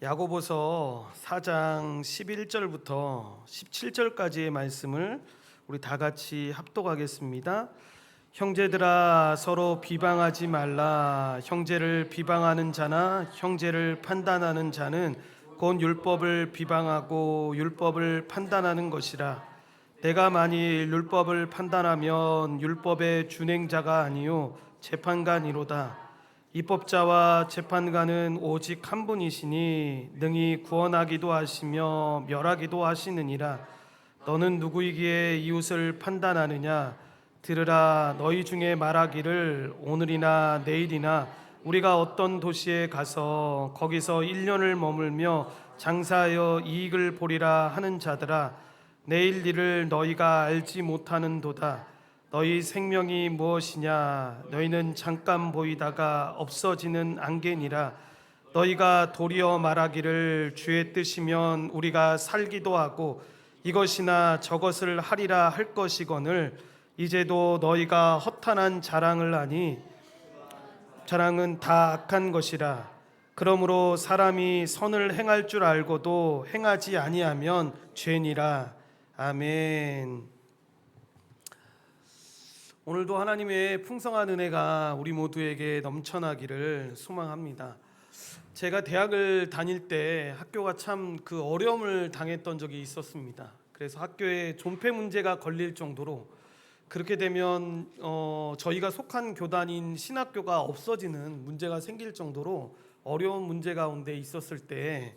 야고보서 4장 11절부터 17절까지의 말씀을 우리 다 같이 합독하겠습니다. 형제들아 서로 비방하지 말라. 형제를 비방하는 자나 형제를 판단하는 자는 곧 율법을 비방하고 율법을 판단하는 것이라. 내가 만일 율법을 판단하면 율법의 준행자가 아니요 재판관이로다. 입법자와 재판관은 오직 한 분이시니 능히 구원하기도 하시며 멸하기도 하시느니라. 너는 누구이기에 이웃을 판단하느냐? 들으라. 너희 중에 말하기를 오늘이나 내일이나 우리가 어떤 도시에 가서 거기서 1년을 머물며 장사하여 이익을 보리라 하는 자들아, 내일 일을 너희가 알지 못하는도다. 너희 생명이 무엇이냐? 너희는 잠깐 보이다가 없어지는 안개니라. 너희가 도리어 말하기를 주의 뜻이면 우리가 살기도 하고 이것이나 저것을 하리라 할 것이거늘, 이제도 너희가 허탄한 자랑을 하니 자랑은 다 악한 것이라. 그러므로 사람이 선을 행할 줄 알고도 행하지 아니하면 죄니라. 아멘. 오늘도 하나님의 풍성한 은혜가 우리 모두에게 넘쳐나기를 소망합니다. 제가 대학을 다닐 때 학교가 참 그 어려움을 당했던 적이 있었습니다. 그래서 학교에 존폐 문제가 걸릴 정도로, 그렇게 되면 저희가 속한 교단인 신학교가 없어지는 문제가 생길 정도로 어려운 문제 가운데 있었을 때,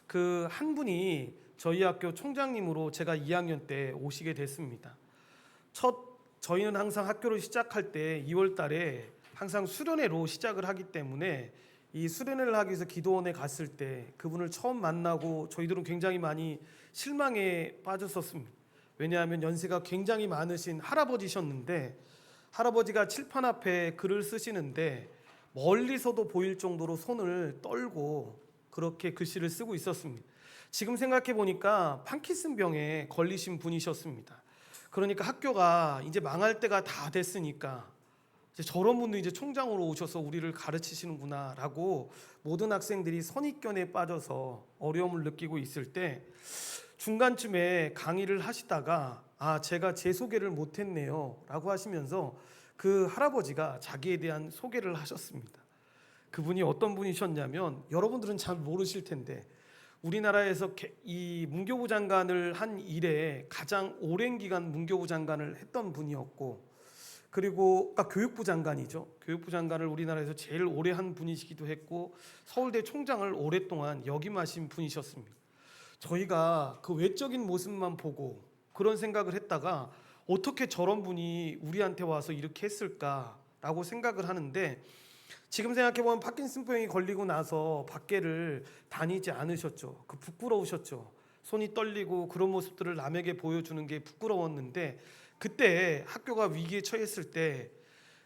그 한 분이 저희 학교 총장님으로 제가 2학년 때 오시게 됐습니다. 저희는 항상 학교를 시작할 때 2월 달에 항상 수련회로 시작을 하기 때문에, 이 수련회를 하기 위해서 기도원에 갔을 때 그분을 처음 만나고 저희들은 굉장히 많이 실망에 빠졌었습니다. 왜냐하면 연세가 굉장히 많으신 할아버지셨는데, 할아버지가 칠판 앞에 글을 쓰시는데 멀리서도 보일 정도로 손을 떨고 그렇게 글씨를 쓰고 있었습니다. 지금 생각해 보니까 파킨슨병에 걸리신 분이셨습니다. 그러니까 학교가 이제 망할 때가 다 됐으니까 이제 저런 분도 이제 총장으로 오셔서 우리를 가르치시는구나라고 모든 학생들이 선입견에 빠져서 어려움을 느끼고 있을 때, 중간쯤에 강의를 하시다가 제가 제 소개를 못했네요 라고 하시면서 그 할아버지가 자기에 대한 소개를 하셨습니다. 그분이 어떤 분이셨냐면, 여러분들은 잘 모르실 텐데 우리나라에서 이 문교부 장관을 한 이래 가장 오랜 기간 문교부 장관을 했던 분이었고, 그리고 교육부 장관이죠. 교육부 장관을 우리나라에서 제일 오래 한 분이시기도 했고, 서울대 총장을 오랫동안 역임하신 분이셨습니다. 저희가 그 외적인 모습만 보고 그런 생각을 했다가, 어떻게 저런 분이 우리한테 와서 이렇게 했을까라고 생각을 하는데, 지금 생각해보면 파킨슨병이 걸리고 나서 밖에를 다니지 않으셨죠. 부끄러우셨죠. 손이 떨리고 그런 모습들을 남에게 보여주는 게 부끄러웠는데, 그때 학교가 위기에 처했을 때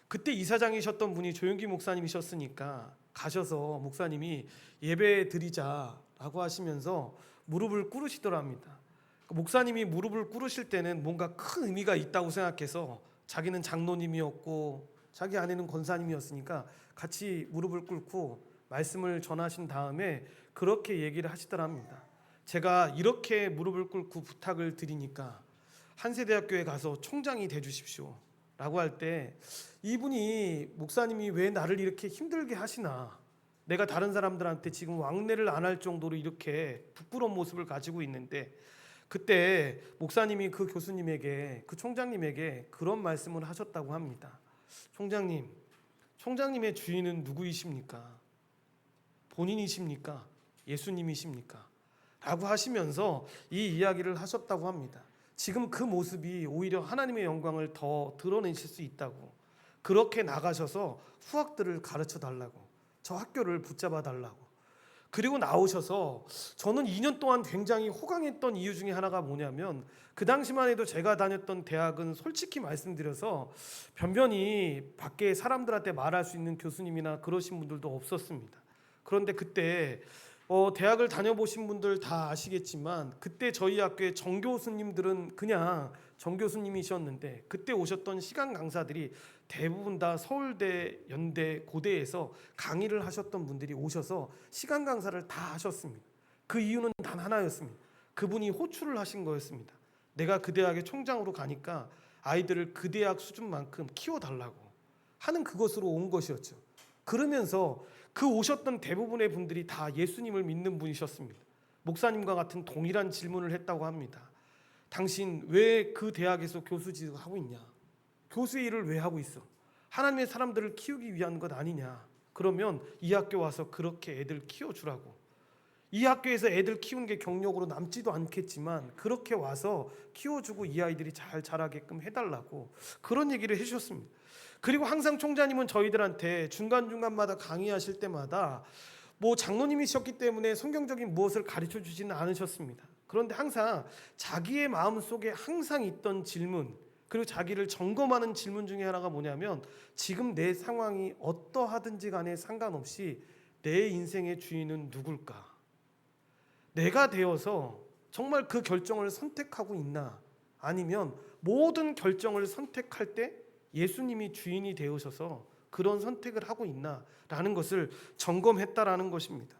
그때 이사장이셨던 분이 조용기 목사님이셨으니까 가셔서 목사님이 예배 드리자라고 하시면서 무릎을 꿇으시더랍니다. 목사님이 무릎을 꿇으실 때는 뭔가 큰 의미가 있다고 생각해서, 자기는 장로님이었고 자기 아내는 권사님이었으니까 같이 무릎을 꿇고 말씀을 전하신 다음에 그렇게 얘기를 하시더랍니다. 제가 이렇게 무릎을 꿇고 부탁을 드리니까 한세대학교에 가서 총장이 돼 주십시오 라고 할 때, 이분이 목사님이 왜 나를 이렇게 힘들게 하시나, 내가 다른 사람들한테 지금 왕래를 안 할 정도로 이렇게 부끄러운 모습을 가지고 있는데, 그때 목사님이 그 교수님에게, 그 총장님에게 그런 말씀을 하셨다고 합니다. 총장님, 총장님의 주인은 누구이십니까? 본인이십니까? 예수님이십니까? 라고 하시면서 이 이야기를 하셨다고 합니다. 지금 그 모습이 오히려 하나님의 영광을 더 드러내실 수 있다고, 그렇게 나가셔서 후학들을 가르쳐 달라고, 저 학교를 붙잡아 달라고, 그리고 나오셔서, 저는 2년 동안 굉장히 호강했던 이유 중에 하나가 뭐냐면, 그 당시만 해도 제가 다녔던 대학은 솔직히 말씀드려서 변변히 밖에 사람들한테 말할 수 있는 교수님이나 그러신 분들도 없었습니다. 그런데 그때 대학을 다녀보신 분들 다 아시겠지만 그때 저희 학교의 정교수님들은 그냥 정교수님이셨는데 그때 오셨던 시간 강사들이 대부분 다 서울대, 연대, 고대에서 강의를 하셨던 분들이 오셔서 시간 강사를 다 하셨습니다. 그 이유는 단 하나였습니다. 그분이 호출을 하신 거였습니다. 내가 그 대학의 총장으로 가니까 아이들을 그 대학 수준만큼 키워달라고 하는 그것으로 온 것이었죠. 그러면서 그 오셨던 대부분의 분들이 다 예수님을 믿는 분이셨습니다. 목사님과 같은 동일한 질문을 했다고 합니다. 당신 왜 그 대학에서 교수직을 하고 있냐? 교수의 일을 왜 하고 있어? 하나님의 사람들을 키우기 위한 것 아니냐? 그러면 이 학교 와서 그렇게 애들 키워주라고. 이 학교에서 애들 키우는 게 경력으로 남지도 않겠지만 그렇게 와서 키워주고 이 아이들이 잘 자라게끔 해달라고 그런 얘기를 해주셨습니다. 그리고 항상 총장님은 저희들한테 중간중간마다 강의하실 때마다 뭐 장로님이셨기 때문에 성경적인 무엇을 가르쳐 주지는 않으셨습니다. 그런데 항상 자기의 마음속에 항상 있던 질문, 그리고 자기를 점검하는 질문 중에 하나가 뭐냐면 지금 내 상황이 어떠하든지 간에 상관없이 내 인생의 주인은 누굴까? 내가 되어서 정말 그 결정을 선택하고 있나? 아니면 모든 결정을 선택할 때 예수님이 주인이 되어셔서 그런 선택을 하고 있나라는 것을 점검했다라는 것입니다.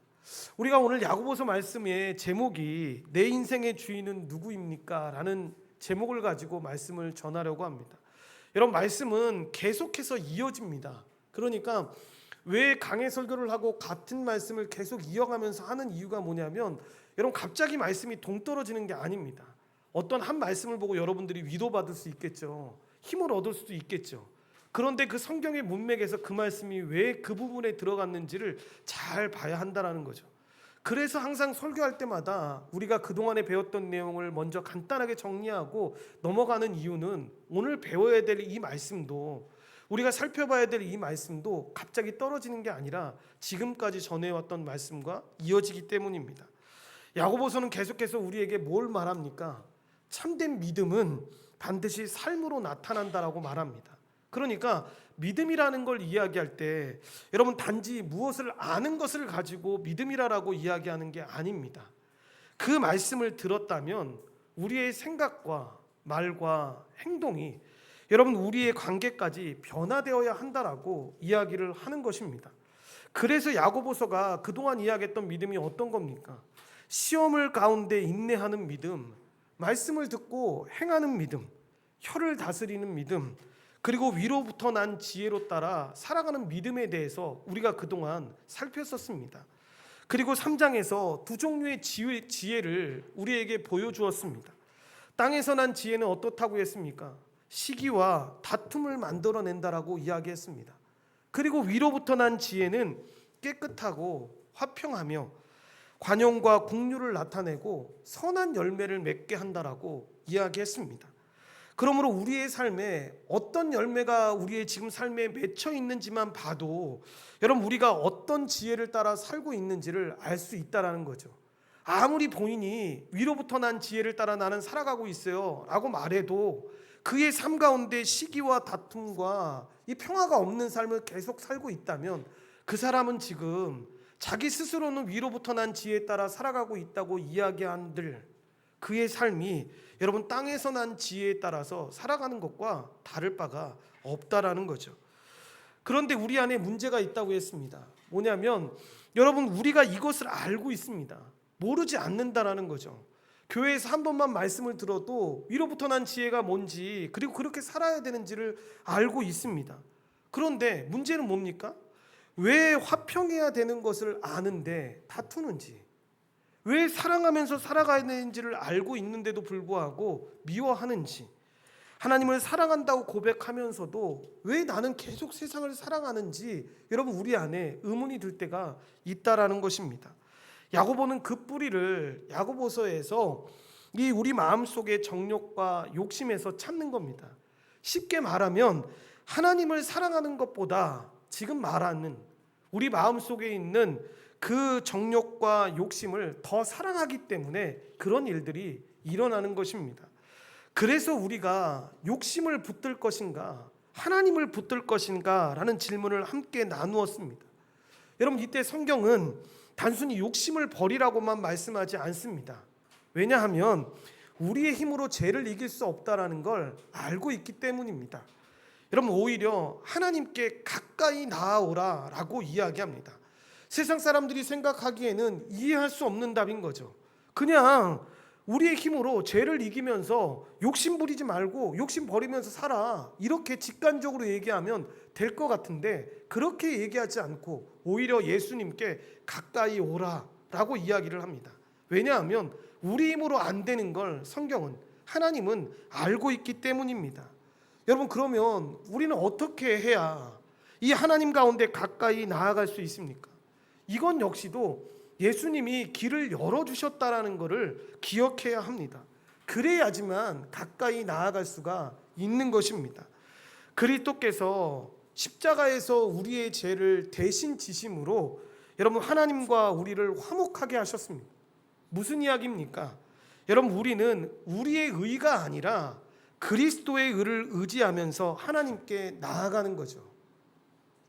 우리가 오늘 야고보서 말씀의 제목이 내 인생의 주인은 누구입니까? 라는 제목을 가지고 말씀을 전하려고 합니다. 여러분, 말씀은 계속해서 이어집니다. 그러니까 왜 강해 설교를 하고 같은 말씀을 계속 이어가면서 하는 이유가 뭐냐면 여러분, 갑자기 말씀이 동떨어지는 게 아닙니다. 어떤 한 말씀을 보고 여러분들이 위로받을 수 있겠죠. 힘을 얻을 수도 있겠죠. 그런데 그 성경의 문맥에서 그 말씀이 왜 그 부분에 들어갔는지를 잘 봐야 한다는 거죠. 그래서 항상 설교할 때마다 우리가 그동안에 배웠던 내용을 먼저 간단하게 정리하고 넘어가는 이유는 오늘 배워야 될 이 말씀도, 우리가 살펴봐야 될 이 말씀도 갑자기 떨어지는 게 아니라 지금까지 전해왔던 말씀과 이어지기 때문입니다. 야고보서는 계속해서 우리에게 뭘 말합니까? 참된 믿음은 반드시 삶으로 나타난다라고 말합니다. 그러니까 믿음이라는 걸 이야기할 때 여러분, 단지 무엇을 아는 것을 가지고 믿음이라고 이야기하는 게 아닙니다. 그 말씀을 들었다면 우리의 생각과 말과 행동이 여러분, 우리의 관계까지 변화되어야 한다라고 이야기를 하는 것입니다. 그래서 야고보서가 그동안 이야기했던 믿음이 어떤 겁니까? 시험을 가운데 인내하는 믿음, 말씀을 듣고 행하는 믿음, 혀를 다스리는 믿음, 그리고 위로부터 난 지혜로 따라 살아가는 믿음에 대해서 우리가 그동안 살폈었습니다. 그리고 3장에서 두 종류의 지혜를 우리에게 보여주었습니다. 땅에서 난 지혜는 어떻다고 했습니까? 시기와 다툼을 만들어낸다라고 이야기했습니다. 그리고 위로부터 난 지혜는 깨끗하고 화평하며 관용과 긍휼을 나타내고 선한 열매를 맺게 한다라고 이야기했습니다. 그러므로 우리의 삶에 어떤 열매가 우리의 지금 삶에 맺혀 있는지만 봐도 여러분, 우리가 어떤 지혜를 따라 살고 있는지를 알 수 있다라는 거죠. 아무리 본인이 위로부터 난 지혜를 따라 나는 살아가고 있어요 라고 말해도 그의 삶 가운데 시기와 다툼과 이 평화가 없는 삶을 계속 살고 있다면 그 사람은 지금 자기 스스로는 위로부터 난 지혜에 따라 살아가고 있다고 이야기한들 그의 삶이 여러분, 땅에서 난 지혜에 따라서 살아가는 것과 다를 바가 없다라는 거죠. 그런데 우리 안에 문제가 있다고 했습니다. 뭐냐면 여러분, 우리가 이것을 알고 있습니다. 모르지 않는다라는 거죠. 교회에서 한 번만 말씀을 들어도 위로부터 난 지혜가 뭔지, 그리고 그렇게 살아야 되는지를 알고 있습니다. 그런데 문제는 뭡니까? 왜 화평해야 되는 것을 아는데 다투는지, 왜 사랑하면서 살아가야 되는지를 알고 있는데도 불구하고 미워하는지, 하나님을 사랑한다고 고백하면서도 왜 나는 계속 세상을 사랑하는지 여러분, 우리 안에 의문이 들 때가 있다라는 것입니다. 야고보는 그 뿌리를 야고보서에서 이 우리 마음속의 정욕과 욕심에서 찾는 겁니다. 쉽게 말하면 하나님을 사랑하는 것보다 지금 말하는 우리 마음속에 있는 그 정욕과 욕심을 더 사랑하기 때문에 그런 일들이 일어나는 것입니다. 그래서 우리가 욕심을 붙들 것인가 하나님을 붙들 것인가 라는 질문을 함께 나누었습니다. 여러분, 이때 성경은 단순히 욕심을 버리라고만 말씀하지 않습니다. 왜냐하면 우리의 힘으로 죄를 이길 수 없다라는 걸 알고 있기 때문입니다. 여러분, 오히려 하나님께 가까이 나아오라라고 이야기합니다. 세상 사람들이 생각하기에는 이해할 수 없는 답인 거죠. 그냥 우리의 힘으로 죄를 이기면서 욕심 부리지 말고 욕심 버리면서 살아, 이렇게 직관적으로 얘기하면 될 것 같은데, 그렇게 얘기하지 않고 오히려 예수님께 가까이 오라라고 이야기를 합니다. 왜냐하면 우리 힘으로 안 되는 걸 성경은, 하나님은 알고 있기 때문입니다. 여러분, 그러면 우리는 어떻게 해야 이 하나님 가운데 가까이 나아갈 수 있습니까? 이건 역시도 예수님이 길을 열어주셨다라는 것을 기억해야 합니다. 그래야지만 가까이 나아갈 수가 있는 것입니다. 그리스도께서 십자가에서 우리의 죄를 대신 지심으로 여러분, 하나님과 우리를 화목하게 하셨습니다. 무슨 이야기입니까? 여러분, 우리는 우리의 의가 아니라 그리스도의 의를 의지하면서 하나님께 나아가는 거죠.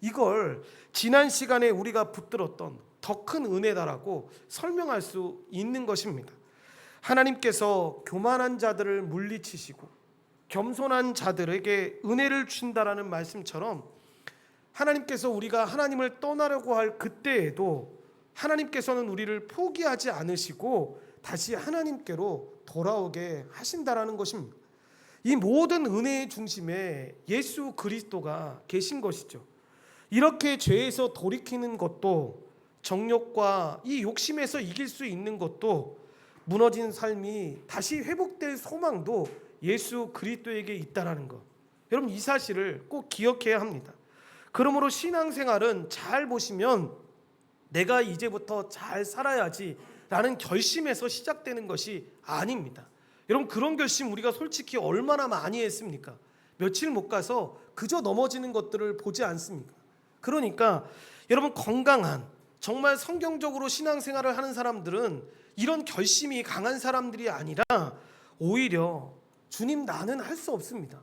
이걸 지난 시간에 우리가 붙들었던 더 큰 은혜다라고 설명할 수 있는 것입니다. 하나님께서 교만한 자들을 물리치시고 겸손한 자들에게 은혜를 주신다라는 말씀처럼, 하나님께서 우리가 하나님을 떠나려고 할 그때에도 하나님께서는 우리를 포기하지 않으시고 다시 하나님께로 돌아오게 하신다라는 것입니다. 이 모든 은혜의 중심에 예수 그리스도가 계신 것이죠. 이렇게 죄에서 돌이키는 것도, 정욕과 이 욕심에서 이길 수 있는 것도, 무너진 삶이 다시 회복될 소망도 예수 그리스도에게 있다라는 것, 여러분, 이 사실을 꼭 기억해야 합니다. 그러므로 신앙생활은 잘 보시면 내가 이제부터 잘 살아야지 라는 결심에서 시작되는 것이 아닙니다. 여러분, 그런 결심 우리가 솔직히 얼마나 많이 했습니까? 며칠 못 가서 그저 넘어지는 것들을 보지 않습니까? 그러니까 여러분, 건강한, 정말 성경적으로 신앙생활을 하는 사람들은 이런 결심이 강한 사람들이 아니라 오히려 주님, 나는 할 수 없습니다.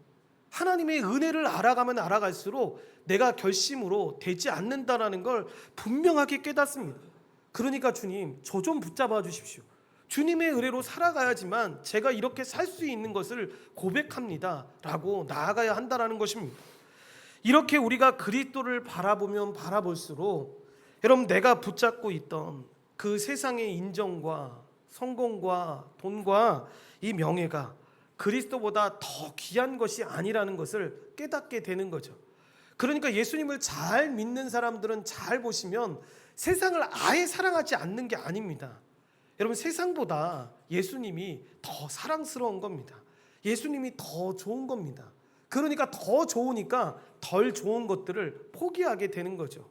하나님의 은혜를 알아가면 알아갈수록 내가 결심으로 되지 않는다라는 걸 분명하게 깨닫습니다. 그러니까 주님, 저 좀 붙잡아 주십시오. 주님의 은혜로 살아가야지만 제가 이렇게 살 수 있는 것을 고백합니다 라고 나아가야 한다는 것입니다. 이렇게 우리가 그리스도를 바라보면 바라볼수록 여러분, 내가 붙잡고 있던 그 세상의 인정과 성공과 돈과 이 명예가 그리스도보다 더 귀한 것이 아니라는 것을 깨닫게 되는 거죠. 그러니까 예수님을 잘 믿는 사람들은 잘 보시면 세상을 아예 사랑하지 않는 게 아닙니다. 여러분, 세상보다 예수님이 더 사랑스러운 겁니다. 예수님이 더 좋은 겁니다. 그러니까 더 좋으니까 덜 좋은 것들을 포기하게 되는 거죠.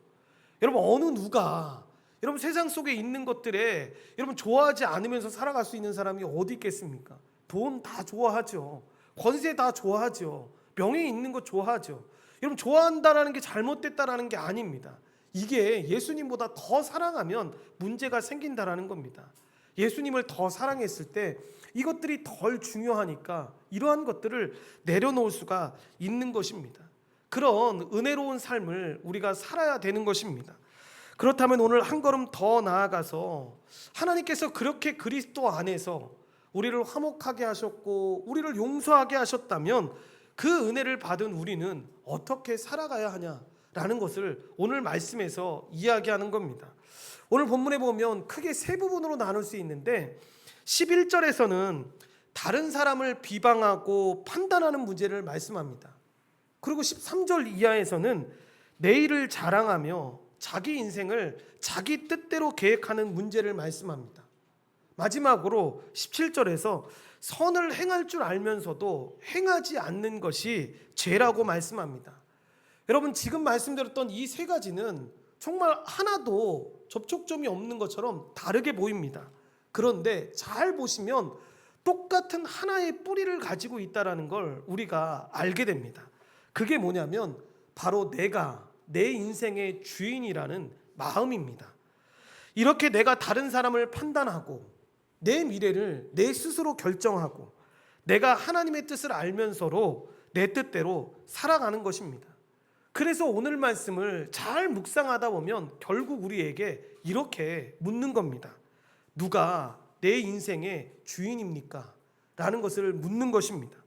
여러분, 어느 누가 여러분 세상 속에 있는 것들에 여러분 좋아하지 않으면서 살아갈 수 있는 사람이 어디 있겠습니까? 돈 다 좋아하죠. 권세 다 좋아하죠. 명예 있는 거 좋아하죠. 여러분, 좋아한다라는 게 잘못됐다라는 게 아닙니다. 이게 예수님보다 더 사랑하면 문제가 생긴다라는 겁니다. 예수님을 더 사랑했을 때 이것들이 덜 중요하니까 이러한 것들을 내려놓을 수가 있는 것입니다. 그런 은혜로운 삶을 우리가 살아야 되는 것입니다. 그렇다면 오늘 한 걸음 더 나아가서 하나님께서 그렇게 그리스도 안에서 우리를 화목하게 하셨고 우리를 용서하게 하셨다면 그 은혜를 받은 우리는 어떻게 살아가야 하냐라는 것을 오늘 말씀에서 이야기하는 겁니다. 오늘 본문에 보면 크게 세 부분으로 나눌 수 있는데 11절에서는 다른 사람을 비방하고 판단하는 문제를 말씀합니다. 그리고 13절 이하에서는 내일을 자랑하며 자기 인생을 자기 뜻대로 계획하는 문제를 말씀합니다. 마지막으로 17절에서 선을 행할 줄 알면서도 행하지 않는 것이 죄라고 말씀합니다. 여러분, 지금 말씀드렸던 이 세 가지는 정말 하나도 접촉점이 없는 것처럼 다르게 보입니다. 그런데 잘 보시면 똑같은 하나의 뿌리를 가지고 있다는 걸 우리가 알게 됩니다. 그게 뭐냐면 바로 내가 내 인생의 주인이라는 마음입니다. 이렇게 내가 다른 사람을 판단하고 내 미래를 내 스스로 결정하고 내가 하나님의 뜻을 알면서로 내 뜻대로 살아가는 것입니다. 그래서 오늘 말씀을 잘 묵상하다 보면 결국 우리에게 이렇게 묻는 겁니다. 누가 내 인생의 주인입니까? 라는 것을 묻는 것입니다.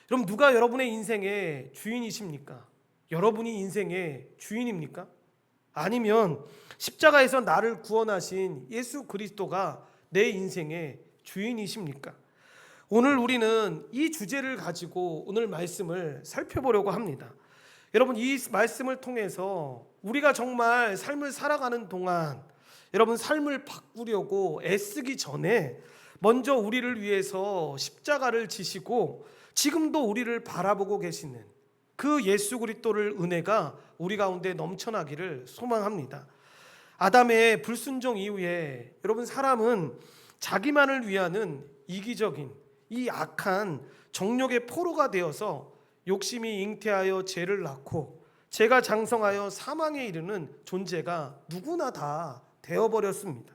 그럼 누가 여러분의 인생의 주인이십니까? 여러분이 인생의 주인입니까? 아니면 십자가에서 나를 구원하신 예수 그리스도가 내 인생의 주인이십니까? 오늘 우리는 이 주제를 가지고 오늘 말씀을 살펴보려고 합니다. 여러분, 이 말씀을 통해서 우리가 정말 삶을 살아가는 동안 여러분 삶을 바꾸려고 애쓰기 전에 먼저 우리를 위해서 십자가를 지시고 지금도 우리를 바라보고 계시는 그 예수 그리스도를 은혜가 우리 가운데 넘쳐나기를 소망합니다. 아담의 불순종 이후에 여러분 사람은 자기만을 위하는 이기적인 이 악한 정욕의 포로가 되어서 욕심이 잉태하여 죄를 낳고 죄가 장성하여 사망에 이르는 존재가 누구나 다 되어버렸습니다.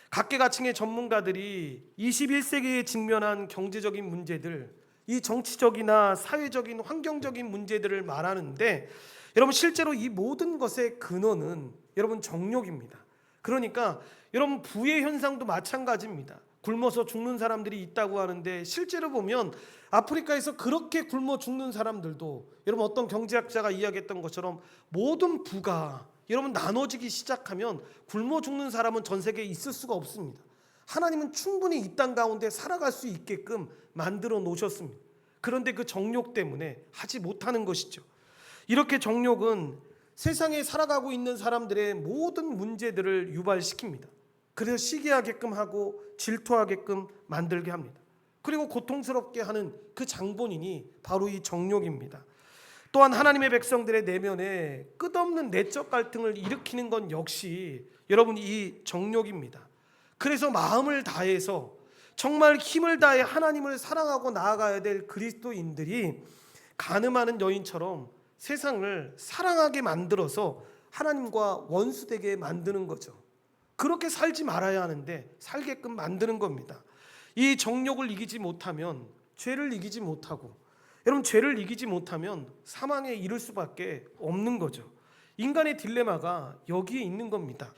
각계각층의 전문가들이 21세기에 직면한 경제적인 문제들, 이 정치적이나 사회적인 환경적인 문제들을 말하는데 여러분 실제로 이 모든 것의 근원은 여러분 정욕입니다. 그러니까 여러분 부의 현상도 마찬가지입니다. 굶어서 죽는 사람들이 있다고 하는데 실제로 보면 아프리카에서 그렇게 굶어 죽는 사람들도 여러분 어떤 경제학자가 이야기했던 것처럼 모든 부가 여러분 나눠지기 시작하면 굶어 죽는 사람은 전 세계에 있을 수가 없습니다. 하나님은 충분히 이 땅 가운데 살아갈 수 있게끔 만들어 놓으셨습니다. 그런데 그 정욕 때문에 하지 못하는 것이죠. 이렇게 정욕은 세상에 살아가고 있는 사람들의 모든 문제들을 유발시킵니다. 그래서 시기하게끔 하고 질투하게끔 만들게 합니다. 그리고 고통스럽게 하는 그 장본인이 바로 이 정욕입니다. 또한 하나님의 백성들의 내면에 끝없는 내적 갈등을 일으키는 건 역시 여러분 이 정욕입니다. 그래서 마음을 다해서 정말 힘을 다해 하나님을 사랑하고 나아가야 될 그리스도인들이 간음하는 여인처럼 세상을 사랑하게 만들어서 하나님과 원수되게 만드는 거죠. 그렇게 살지 말아야 하는데 살게끔 만드는 겁니다. 이 정욕을 이기지 못하면 죄를 이기지 못하고 여러분 죄를 이기지 못하면 사망에 이를 수밖에 없는 거죠. 인간의 딜레마가 여기에 있는 겁니다.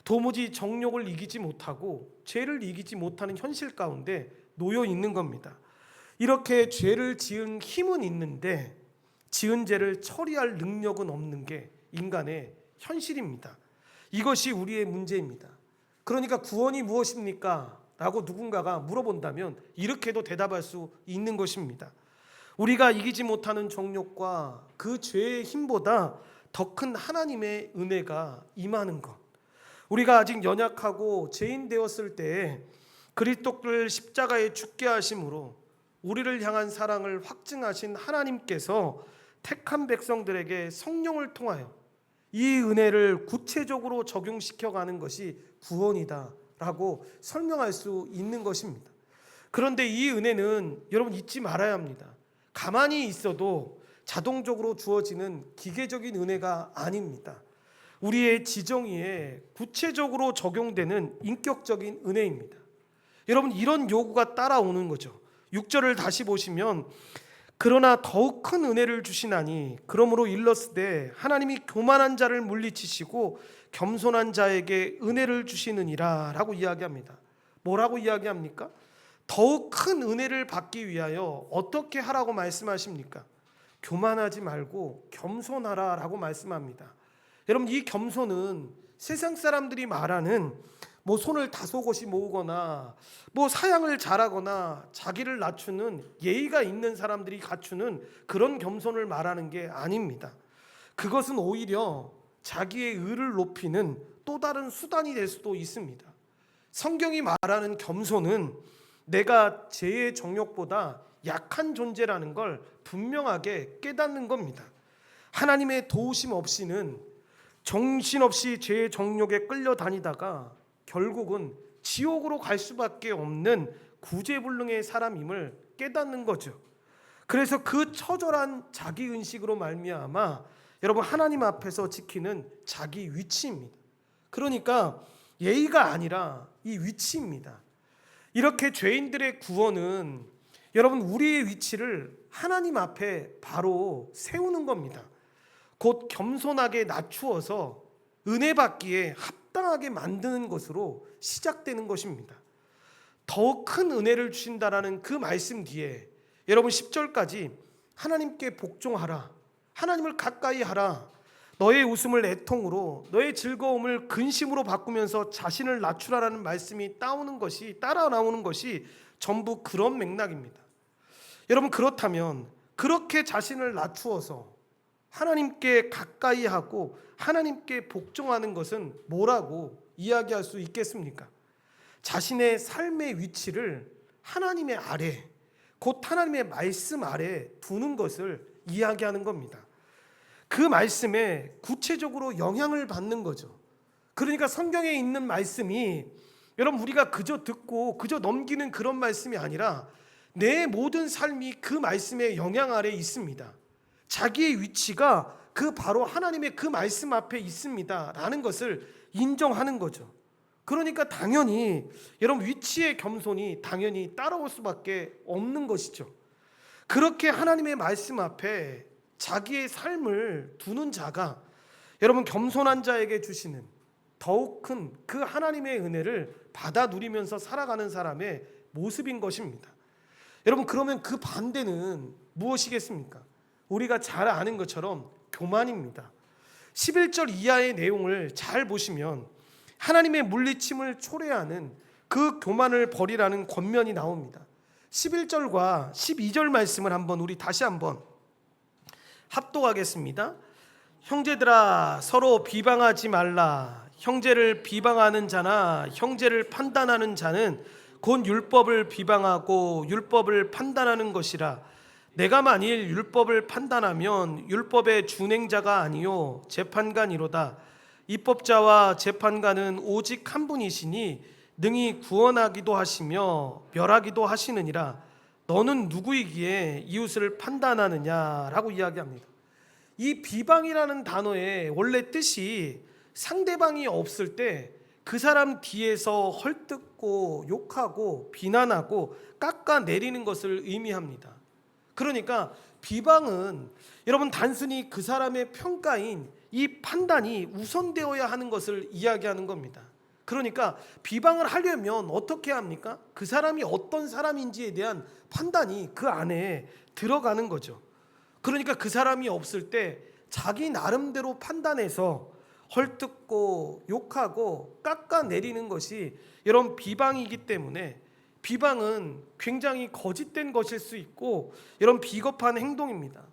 도무지 정욕을 이기지 못하고 죄를 이기지 못하는 현실 가운데 놓여 있는 겁니다. 이렇게 죄를 지은 힘은 있는데 지은 죄를 처리할 능력은 없는 게 인간의 현실입니다. 이것이 우리의 문제입니다. 그러니까 구원이 무엇입니까? 라고 누군가가 물어본다면 이렇게도 대답할 수 있는 것입니다. 우리가 이기지 못하는 정욕과 그 죄의 힘보다 더 큰 하나님의 은혜가 임하는 것. 우리가 아직 연약하고 죄인 되었을 때에 그리스도를 십자가에 죽게 하심으로 우리를 향한 사랑을 확증하신 하나님께서 택한 백성들에게 성령을 통하여 이 은혜를 구체적으로 적용시켜가는 것이 구원이다 라고 설명할 수 있는 것입니다. 그런데 이 은혜는 여러분 잊지 말아야 합니다. 가만히 있어도 자동적으로 주어지는 기계적인 은혜가 아닙니다. 우리의 지정의에 구체적으로 적용되는 인격적인 은혜입니다. 여러분 이런 요구가 따라오는 거죠. 6절을 다시 보시면 그러나 더욱 큰 은혜를 주시나니 그러므로 일렀으되 하나님이 교만한 자를 물리치시고 겸손한 자에게 은혜를 주시느니라 라고 이야기합니다. 뭐라고 이야기합니까? 더욱 큰 은혜를 받기 위하여 어떻게 하라고 말씀하십니까? 교만하지 말고 겸손하라 라고 말씀합니다. 여러분 이 겸손은 세상 사람들이 말하는 뭐 손을 다소곳이 모으거나 뭐 사양을 잘하거나 자기를 낮추는 예의가 있는 사람들이 갖추는 그런 겸손을 말하는 게 아닙니다. 그것은 오히려 자기의 의를 높이는 또 다른 수단이 될 수도 있습니다. 성경이 말하는 겸손은 내가 죄의 정욕보다 약한 존재라는 걸 분명하게 깨닫는 겁니다. 하나님의 도우심 없이는 정신없이 죄의 정욕에 끌려다니다가 결국은 지옥으로 갈 수밖에 없는 구제불능의 사람임을 깨닫는 거죠. 그래서 그 처절한 자기은식으로 말미암아 여러분 하나님 앞에서 지키는 자기 위치입니다. 그러니까 예의가 아니라 이 위치입니다. 이렇게 죄인들의 구원은 여러분 우리의 위치를 하나님 앞에 바로 세우는 겁니다. 곧 겸손하게 낮추어서 은혜 받기에 합당하게 만드는 것으로 시작되는 것입니다. 더욱 큰 은혜를 주신다라는 그 말씀 뒤에 여러분 10절까지 하나님께 복종하라, 하나님을 가까이 하라, 너의 웃음을 애통으로, 너의 즐거움을 근심으로 바꾸면서 자신을 낮추라라는 말씀이 따라 나오는 것이 전부 그런 맥락입니다. 여러분, 그렇다면 그렇게 자신을 낮추어서 하나님께 가까이 하고 하나님께 복종하는 것은 뭐라고 이야기할 수 있겠습니까? 자신의 삶의 위치를 하나님의 아래, 곧 하나님의 말씀 아래 두는 것을 이야기하는 겁니다. 그 말씀에 구체적으로 영향을 받는 거죠. 그러니까 성경에 있는 말씀이 여러분 우리가 그저 듣고 그저 넘기는 그런 말씀이 아니라 내 모든 삶이 그 말씀의 영향 아래 있습니다. 자기의 위치가 그 바로 하나님의 그 말씀 앞에 있습니다 라는 것을 인정하는 거죠. 그러니까 당연히 여러분 위치의 겸손이 당연히 따라올 수밖에 없는 것이죠. 그렇게 하나님의 말씀 앞에 자기의 삶을 두는 자가 여러분 겸손한 자에게 주시는 더욱 큰 그 하나님의 은혜를 받아 누리면서 살아가는 사람의 모습인 것입니다. 여러분, 그러면 그 반대는 무엇이겠습니까? 우리가 잘 아는 것처럼 교만입니다. 11절 이하의 내용을 잘 보시면 하나님의 물리침을 초래하는 그 교만을 버리라는 권면이 나옵니다. 11절과 12절 말씀을 우리 다시 한번 합독하겠습니다. 형제들아, 서로 비방하지 말라. 형제를 비방하는 자나 형제를 판단하는 자는 곧 율법을 비방하고 율법을 판단하는 것이라. 내가 만일 율법을 판단하면 율법의 준행자가 아니요 재판관이로다. 입법자와 재판관은 오직 한 분이시니 능히 구원하기도 하시며 멸하기도 하시느니라. 너는 누구이기에 이웃을 판단하느냐라고 이야기합니다. 이 비방이라는 단어의 원래 뜻이 상대방이 없을 때 그 사람 뒤에서 헐뜯고 욕하고 비난하고 깎아내리는 것을 의미합니다. 그러니까 비방은 여러분 단순히 그 사람의 평가인 이 판단이 우선되어야 하는 것을 이야기하는 겁니다. 그러니까 비방을 하려면 어떻게 합니까? 그 사람이 어떤 사람인지에 대한 판단이 그 안에 들어가는 거죠. 그러니까 그 사람이 없을 때 자기 나름대로 판단해서 헐뜯고 욕하고 깎아내리는 것이 이런 비방이기 때문에 비방은 굉장히 거짓된 것일 수 있고 이런 비겁한 행동입니다.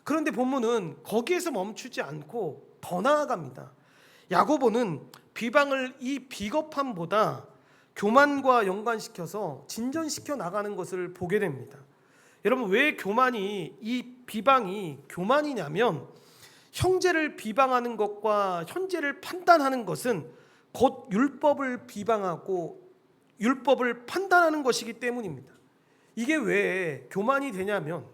그런데 본문은 거기에서 멈추지 않고 더 나아갑니다. 야고보는 비방을 이 비겁함보다 교만과 연관시켜서 진전시켜 나가는 것을 보게 됩니다. 여러분, 왜 이 비방이 교만이냐면 형제를 비방하는 것과 형제를 판단하는 것은 곧 율법을 비방하고 율법을 판단하는 것이기 때문입니다. 이게 왜 교만이 되냐면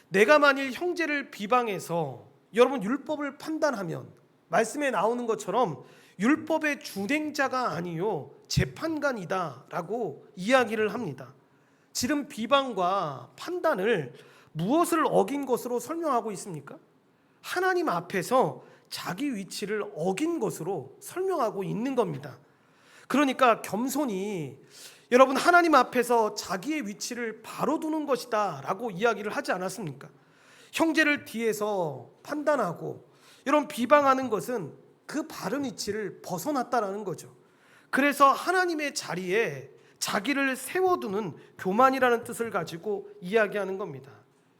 내가 만일 형제를 비방해서 여러분 율법을 판단하면 말씀에 나오는 것처럼 율법의 준행자가 아니요 재판관이다 라고 이야기를 합니다. 지금 비방과 판단을 무엇을 어긴 것으로 설명하고 있습니까? 하나님 앞에서 자기 위치를 어긴 것으로 설명하고 있는 겁니다. 그러니까 겸손이 여러분 하나님 앞에서 자기의 위치를 바로 두는 것이다 라고 이야기를 하지 않았습니까? 형제를 뒤에서 판단하고 이런 비방하는 것은 그 바른 위치를 벗어났다라는 거죠. 그래서 하나님의 자리에 자기를 세워두는 교만이라는 뜻을 가지고 이야기하는 겁니다.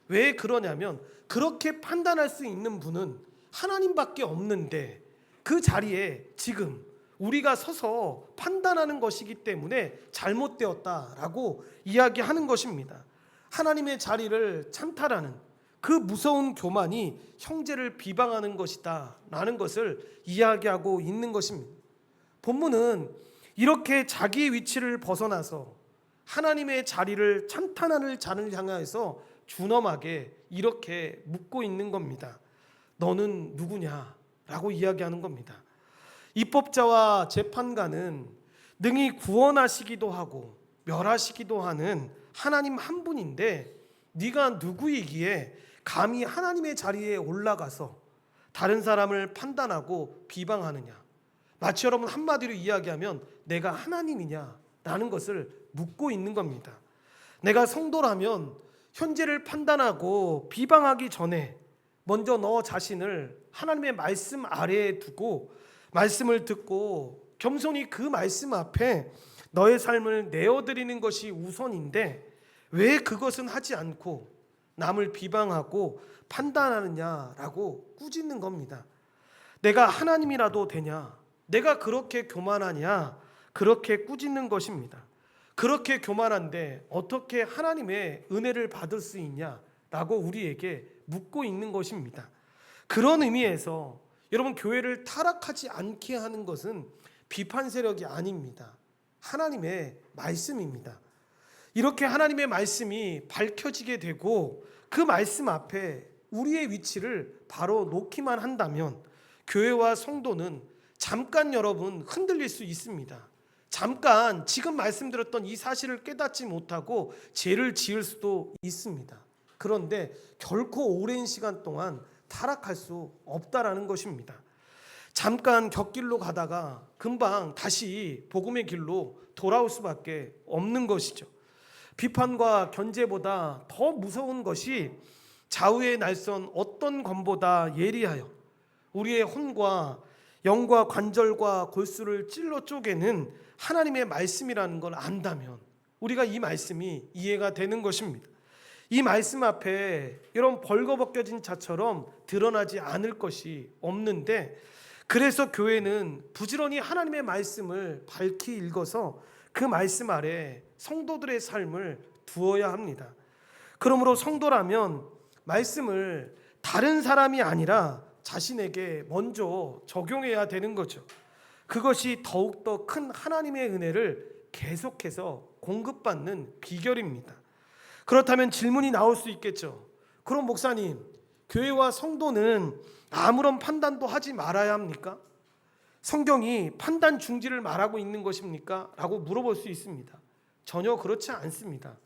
왜 그러냐면 그렇게 판단할 수 있는 분은 하나님밖에 없는데 그 자리에 지금 우리가 서서 판단하는 것이기 때문에 잘못되었다라고 이야기하는 것입니다. 하나님의 자리를 찬탈하는 그 무서운 교만이 형제를 비방하는 것이다 라는 것을 이야기하고 있는 것입니다. 본문은 이렇게 자기의 위치를 벗어나서 하나님의 자리를 찬탄하는 자를 향해서 준엄하게 이렇게 묻고 있는 겁니다. 너는 누구냐? 라고 이야기하는 겁니다. 입법자와 재판관은 능히 구원하시기도 하고 멸하시기도 하는 하나님 한 분인데 네가 누구이기에 감히 하나님의 자리에 올라가서 다른 사람을 판단하고 비방하느냐? 마치 여러분 한마디로 이야기하면 내가 하나님이냐? 라는 것을 묻고 있는 겁니다. 내가 성도라면 현재를 판단하고 비방하기 전에 먼저 너 자신을 하나님의 말씀 아래에 두고 말씀을 듣고 겸손히 그 말씀 앞에 너의 삶을 내어드리는 것이 우선인데 왜 그것은 하지 않고 남을 비방하고 판단하느냐라고 꾸짖는 겁니다. 내가 하나님이라도 되냐? 내가 그렇게 교만하냐? 그렇게 꾸짖는 것입니다. 그렇게 교만한데 어떻게 하나님의 은혜를 받을 수 있냐라고 우리에게 묻고 있는 것입니다. 그런 의미에서 여러분 교회를 타락하지 않게 하는 것은 비판 세력이 아닙니다. 하나님의 말씀입니다. 이렇게 하나님의 말씀이 밝혀지게 되고 그 말씀 앞에 우리의 위치를 바로 놓기만 한다면 교회와 성도는 잠깐 여러분 흔들릴 수 있습니다. 잠깐 지금 말씀드렸던 이 사실을 깨닫지 못하고 죄를 지을 수도 있습니다. 그런데 결코 오랜 시간 동안 타락할 수 없다라는 것입니다. 잠깐 곁길로 가다가 금방 다시 복음의 길로 돌아올 수밖에 없는 것이죠. 비판과 견제보다 더 무서운 것이 좌우의 날선 어떤 검보다 예리하여 우리의 혼과 영과 관절과 골수를 찔러 쪼개는 하나님의 말씀이라는 걸 안다면 우리가 이 말씀이 이해가 되는 것입니다. 이 말씀 앞에 이런 벌거벗겨진 자처럼 드러나지 않을 것이 없는데 그래서 교회는 부지런히 하나님의 말씀을 밝히 읽어서 그 말씀 아래 성도들의 삶을 두어야 합니다. 그러므로 성도라면 말씀을 다른 사람이 아니라 자신에게 먼저 적용해야 되는 거죠. 그것이 더욱더 큰 하나님의 은혜를 계속해서 공급받는 비결입니다. 그렇다면 질문이 나올 수 있겠죠. 그럼 목사님, 교회와 성도는 아무런 판단도 하지 말아야 합니까? 성경이 판단 중지를 말하고 있는 것입니까? 라고 물어볼 수 있습니다. 전혀 그렇지 않습니다.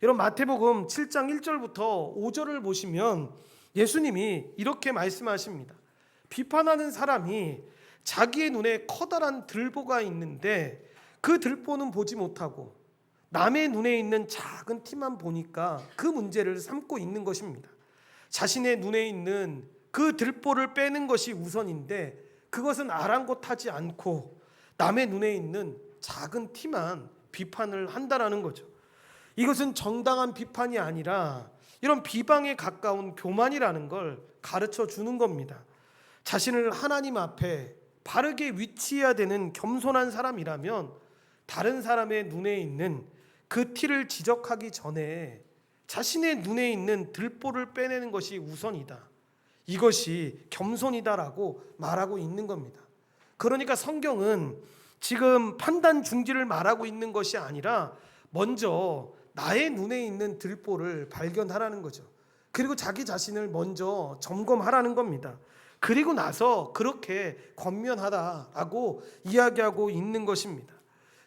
여러분 마태복음 7장 1절부터 5절을 보시면 예수님이 이렇게 말씀하십니다. 비판하는 사람이 자기의 눈에 커다란 들보가 있는데 그 들보는 보지 못하고 남의 눈에 있는 작은 티만 보니까 그 문제를 삼고 있는 것입니다. 자신의 눈에 있는 그 들보를 빼는 것이 우선인데 그것은 아랑곳하지 않고 남의 눈에 있는 작은 티만 비판을 한다라는 거죠. 이것은 정당한 비판이 아니라 이런 비방에 가까운 교만이라는 걸 가르쳐 주는 겁니다. 자신을 하나님 앞에 바르게 위치해야 되는 겸손한 사람이라면 다른 사람의 눈에 있는 그 티를 지적하기 전에 자신의 눈에 있는 들보를 빼내는 것이 우선이다. 이것이 겸손이다라고 말하고 있는 겁니다. 그러니까 성경은 지금 판단 중지를 말하고 있는 것이 아니라 먼저 나의 눈에 있는 들보를 발견하라는 거죠. 그리고 자기 자신을 먼저 점검하라는 겁니다. 그리고 나서 그렇게 권면하다라고 이야기하고 있는 것입니다.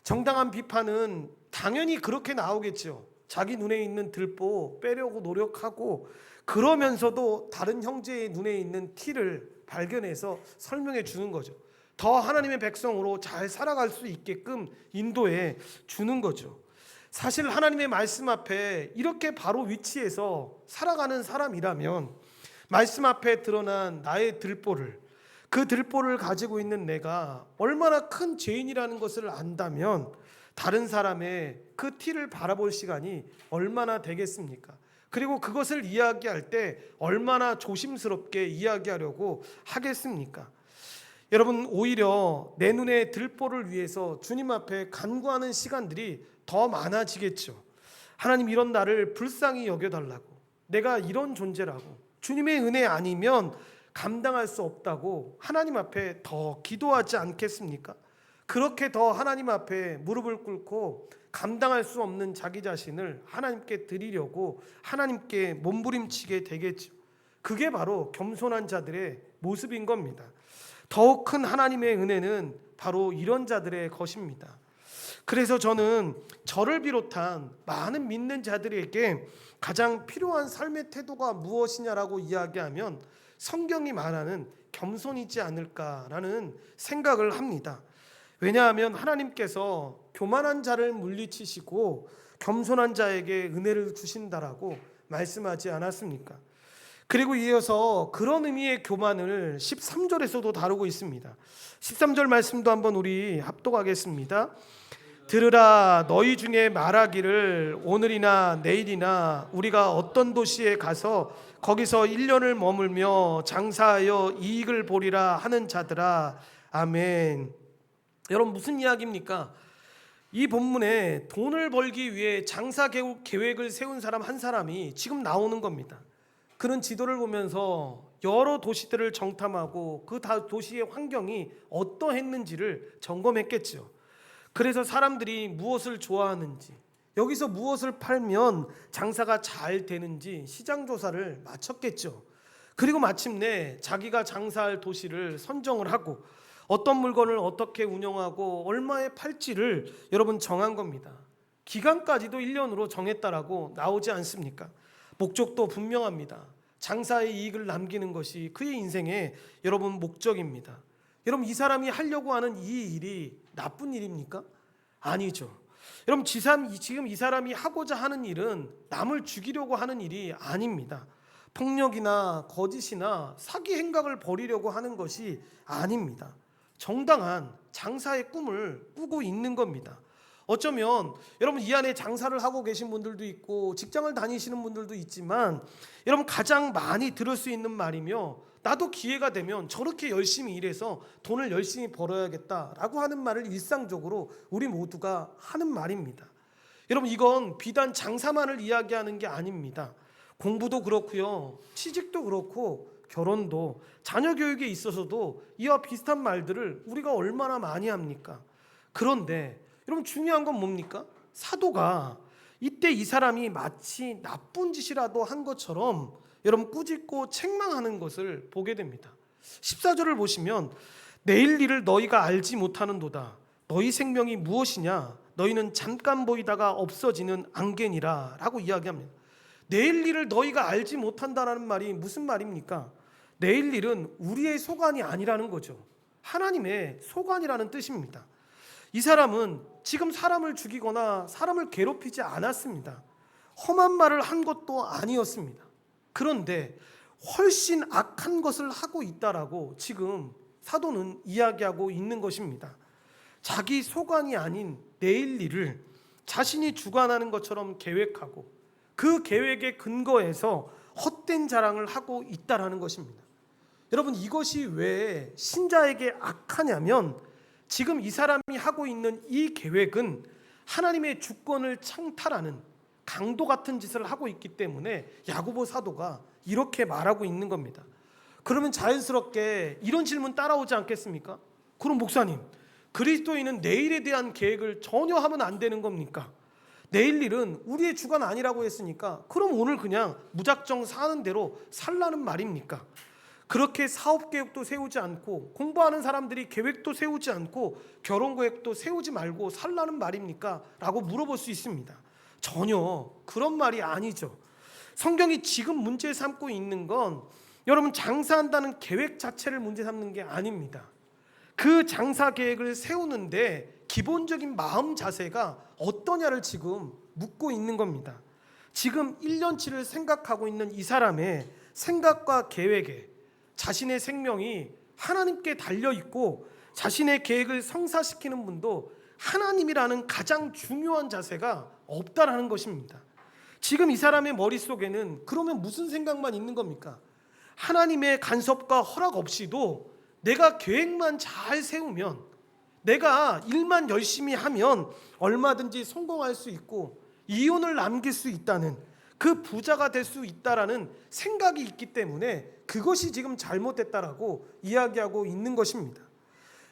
정당한 비판은 당연히 그렇게 나오겠죠. 자기 눈에 있는 들보 빼려고 노력하고 그러면서도 다른 형제의 눈에 있는 티를 발견해서 설명해 주는 거죠. 더 하나님의 백성으로 잘 살아갈 수 있게끔 인도해 주는 거죠. 사실 하나님의 말씀 앞에 이렇게 바로 위치해서 살아가는 사람이라면 말씀 앞에 드러난 나의 들보를 그 들보를 가지고 있는 내가 얼마나 큰 죄인이라는 것을 안다면 다른 사람의 그 티를 바라볼 시간이 얼마나 되겠습니까? 그리고 그것을 이야기할 때 얼마나 조심스럽게 이야기하려고 하겠습니까? 여러분 오히려 내 눈의 들보를 위해서 주님 앞에 간구하는 시간들이 더 많아지겠죠. 하나님 이런 나를 불쌍히 여겨달라고, 내가 이런 존재라고, 주님의 은혜 아니면 감당할 수 없다고 하나님 앞에 더 기도하지 않겠습니까? 그렇게 더 하나님 앞에 무릎을 꿇고 감당할 수 없는 자기 자신을 하나님께 드리려고 하나님께 몸부림치게 되겠죠. 그게 바로 겸손한 자들의 모습인 겁니다. 더욱 큰 하나님의 은혜는 바로 이런 자들의 것입니다. 그래서 저는 저를 비롯한 많은 믿는 자들에게 가장 필요한 삶의 태도가 무엇이냐라고 이야기하면 성경이 말하는 겸손이지 않을까라는 생각을 합니다. 왜냐하면 하나님께서 교만한 자를 물리치시고 겸손한 자에게 은혜를 주신다라고 말씀하지 않았습니까? 그리고 이어서 그런 의미의 교만을 13절에서도 다루고 있습니다. 13절 말씀도 한번 우리 합독하겠습니다. 들으라, 너희 중에 말하기를 오늘이나 내일이나 우리가 어떤 도시에 가서 거기서 1년을 머물며 장사하여 이익을 보리라 하는 자들아. 아멘. 여러분, 무슨 이야기입니까? 이 본문에 돈을 벌기 위해 장사 계획을 세운 사람 한 사람이 지금 나오는 겁니다. 그는 지도를 보면서 여러 도시들을 정탐하고 그 도시의 환경이 어떠했는지를 점검했겠죠. 그래서 사람들이 무엇을 좋아하는지, 여기서 무엇을 팔면 장사가 잘 되는지 시장 조사를 마쳤겠죠. 그리고 마침내 자기가 장사할 도시를 선정을 하고 어떤 물건을 어떻게 운영하고 얼마에 팔지를 여러분 정한 겁니다. 기간까지도 1년으로 정했다라고 나오지 않습니까? 목적도 분명합니다. 장사의 이익을 남기는 것이 그의 인생의 여러분 목적입니다. 여러분, 이 사람이 하려고 하는 이 일이 나쁜 일입니까? 아니죠. 여러분, 지금 이 사람이 하고자 하는 일은 남을 죽이려고 하는 일이 아닙니다. 폭력이나 거짓이나 사기 행각을 벌이려고 하는 것이 아닙니다. 정당한 장사의 꿈을 꾸고 있는 겁니다. 어쩌면 여러분, 이 안에 장사를 하고 계신 분들도 있고 직장을 다니시는 분들도 있지만 여러분, 가장 많이 들을 수 있는 말이며 나도 기회가 되면 저렇게 열심히 일해서 돈을 열심히 벌어야겠다라고 하는 말을 일상적으로 우리 모두가 하는 말입니다. 여러분, 이건 비단 장사만을 이야기하는 게 아닙니다. 공부도 그렇고요, 취직도 그렇고 결혼도, 자녀 교육에 있어서도 이와 비슷한 말들을 우리가 얼마나 많이 합니까? 그런데 여러분, 중요한 건 뭡니까? 사도가 이때 이 사람이 마치 나쁜 짓이라도 한 것처럼 여러분 꾸짖고 책망하는 것을 보게 됩니다. 14절을 보시면 내일 일을 너희가 알지 못하는도다. 너희 생명이 무엇이냐? 너희는 잠깐 보이다가 없어지는 안개니라 라고 이야기합니다. 내일 일을 너희가 알지 못한다라는 말이 무슨 말입니까? 내일 일은 우리의 소관이 아니라는 거죠. 하나님의 소관이라는 뜻입니다. 이 사람은 지금 사람을 죽이거나 사람을 괴롭히지 않았습니다. 험한 말을 한 것도 아니었습니다. 그런데 훨씬 악한 것을 하고 있다라고 지금 사도는 이야기하고 있는 것입니다. 자기 소관이 아닌 내일 일을 자신이 주관하는 것처럼 계획하고 그 계획에 근거해서 헛된 자랑을 하고 있다라는 것입니다. 여러분, 이것이 왜 신자에게 악하냐면 지금 이 사람이 하고 있는 이 계획은 하나님의 주권을 창탈하는 강도 같은 짓을 하고 있기 때문에 야고보 사도가 이렇게 말하고 있는 겁니다. 그러면 자연스럽게 이런 질문 따라오지 않겠습니까? 그럼 목사님, 그리스도인은 내일에 대한 계획을 전혀 하면 안 되는 겁니까? 내일 일은 우리의 주관 아니라고 했으니까 그럼 오늘 그냥 무작정 사는 대로 살라는 말입니까? 그렇게 사업 계획도 세우지 않고 공부하는 사람들이 계획도 세우지 않고 결혼 계획도 세우지 말고 살라는 말입니까? 라고 물어볼 수 있습니다. 전혀 그런 말이 아니죠. 성경이 지금 문제 삼고 있는 건 여러분, 장사한다는 계획 자체를 문제 삼는 게 아닙니다. 그 장사 계획을 세우는데 기본적인 마음 자세가 어떠냐를 지금 묻고 있는 겁니다. 지금 1년치를 생각하고 있는 이 사람의 생각과 계획에 자신의 생명이 하나님께 달려있고 자신의 계획을 성사시키는 분도 하나님이라는 가장 중요한 자세가 없다라는 것입니다. 지금 이 사람의 머릿속에는 그러면 무슨 생각만 있는 겁니까? 하나님의 간섭과 허락 없이도 내가 계획만 잘 세우면, 내가 일만 열심히 하면 얼마든지 성공할 수 있고 이윤을 남길 수 있다는, 그 부자가 될 수 있다라는 생각이 있기 때문에 그것이 지금 잘못됐다라고 이야기하고 있는 것입니다.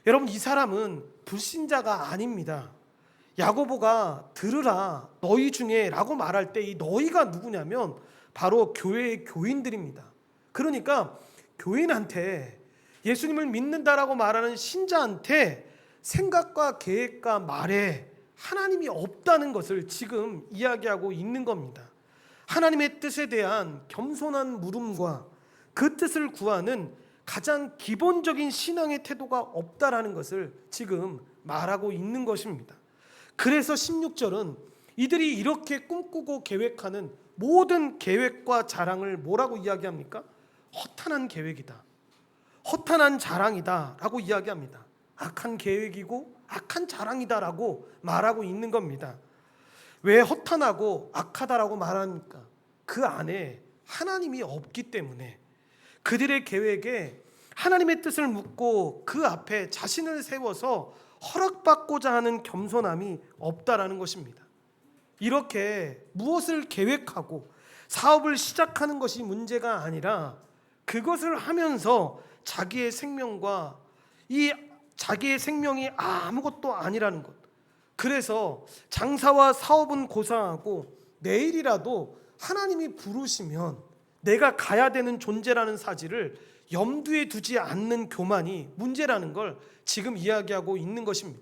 여러분, 이 사람은 불신자가 아닙니다. 야고보가 들으라 너희 중에 라고 말할 때 이 너희가 누구냐면 바로 교회의 교인들입니다. 그러니까 교인한테, 예수님을 믿는다라고 말하는 신자한테 생각과 계획과 말에 하나님이 없다는 것을 지금 이야기하고 있는 겁니다. 하나님의 뜻에 대한 겸손한 물음과 그 뜻을 구하는 가장 기본적인 신앙의 태도가 없다라는 것을 지금 말하고 있는 것입니다. 그래서 16절은 이들이 이렇게 꿈꾸고 계획하는 모든 계획과 자랑을 뭐라고 이야기합니까? 허탄한 계획이다, 허탄한 자랑이다 라고 이야기합니다. 악한 계획이고 악한 자랑이다라고 말하고 있는 겁니다. 왜 허탄하고 악하다라고 말합니까? 그 안에 하나님이 없기 때문에 그들의 계획에 하나님의 뜻을 묻고 그 앞에 자신을 세워서 허락받고자 하는 겸손함이 없다라는 것입니다. 이렇게 무엇을 계획하고 사업을 시작하는 것이 문제가 아니라 그것을 하면서 자기의 생명과 이 자기의 생명이 아무것도 아니라는 것. 그래서 장사와 사업은 고상하고 내일이라도 하나님이 부르시면 내가 가야 되는 존재라는 사실을 염두에 두지 않는 교만이 문제라는 걸 지금 이야기하고 있는 것입니다.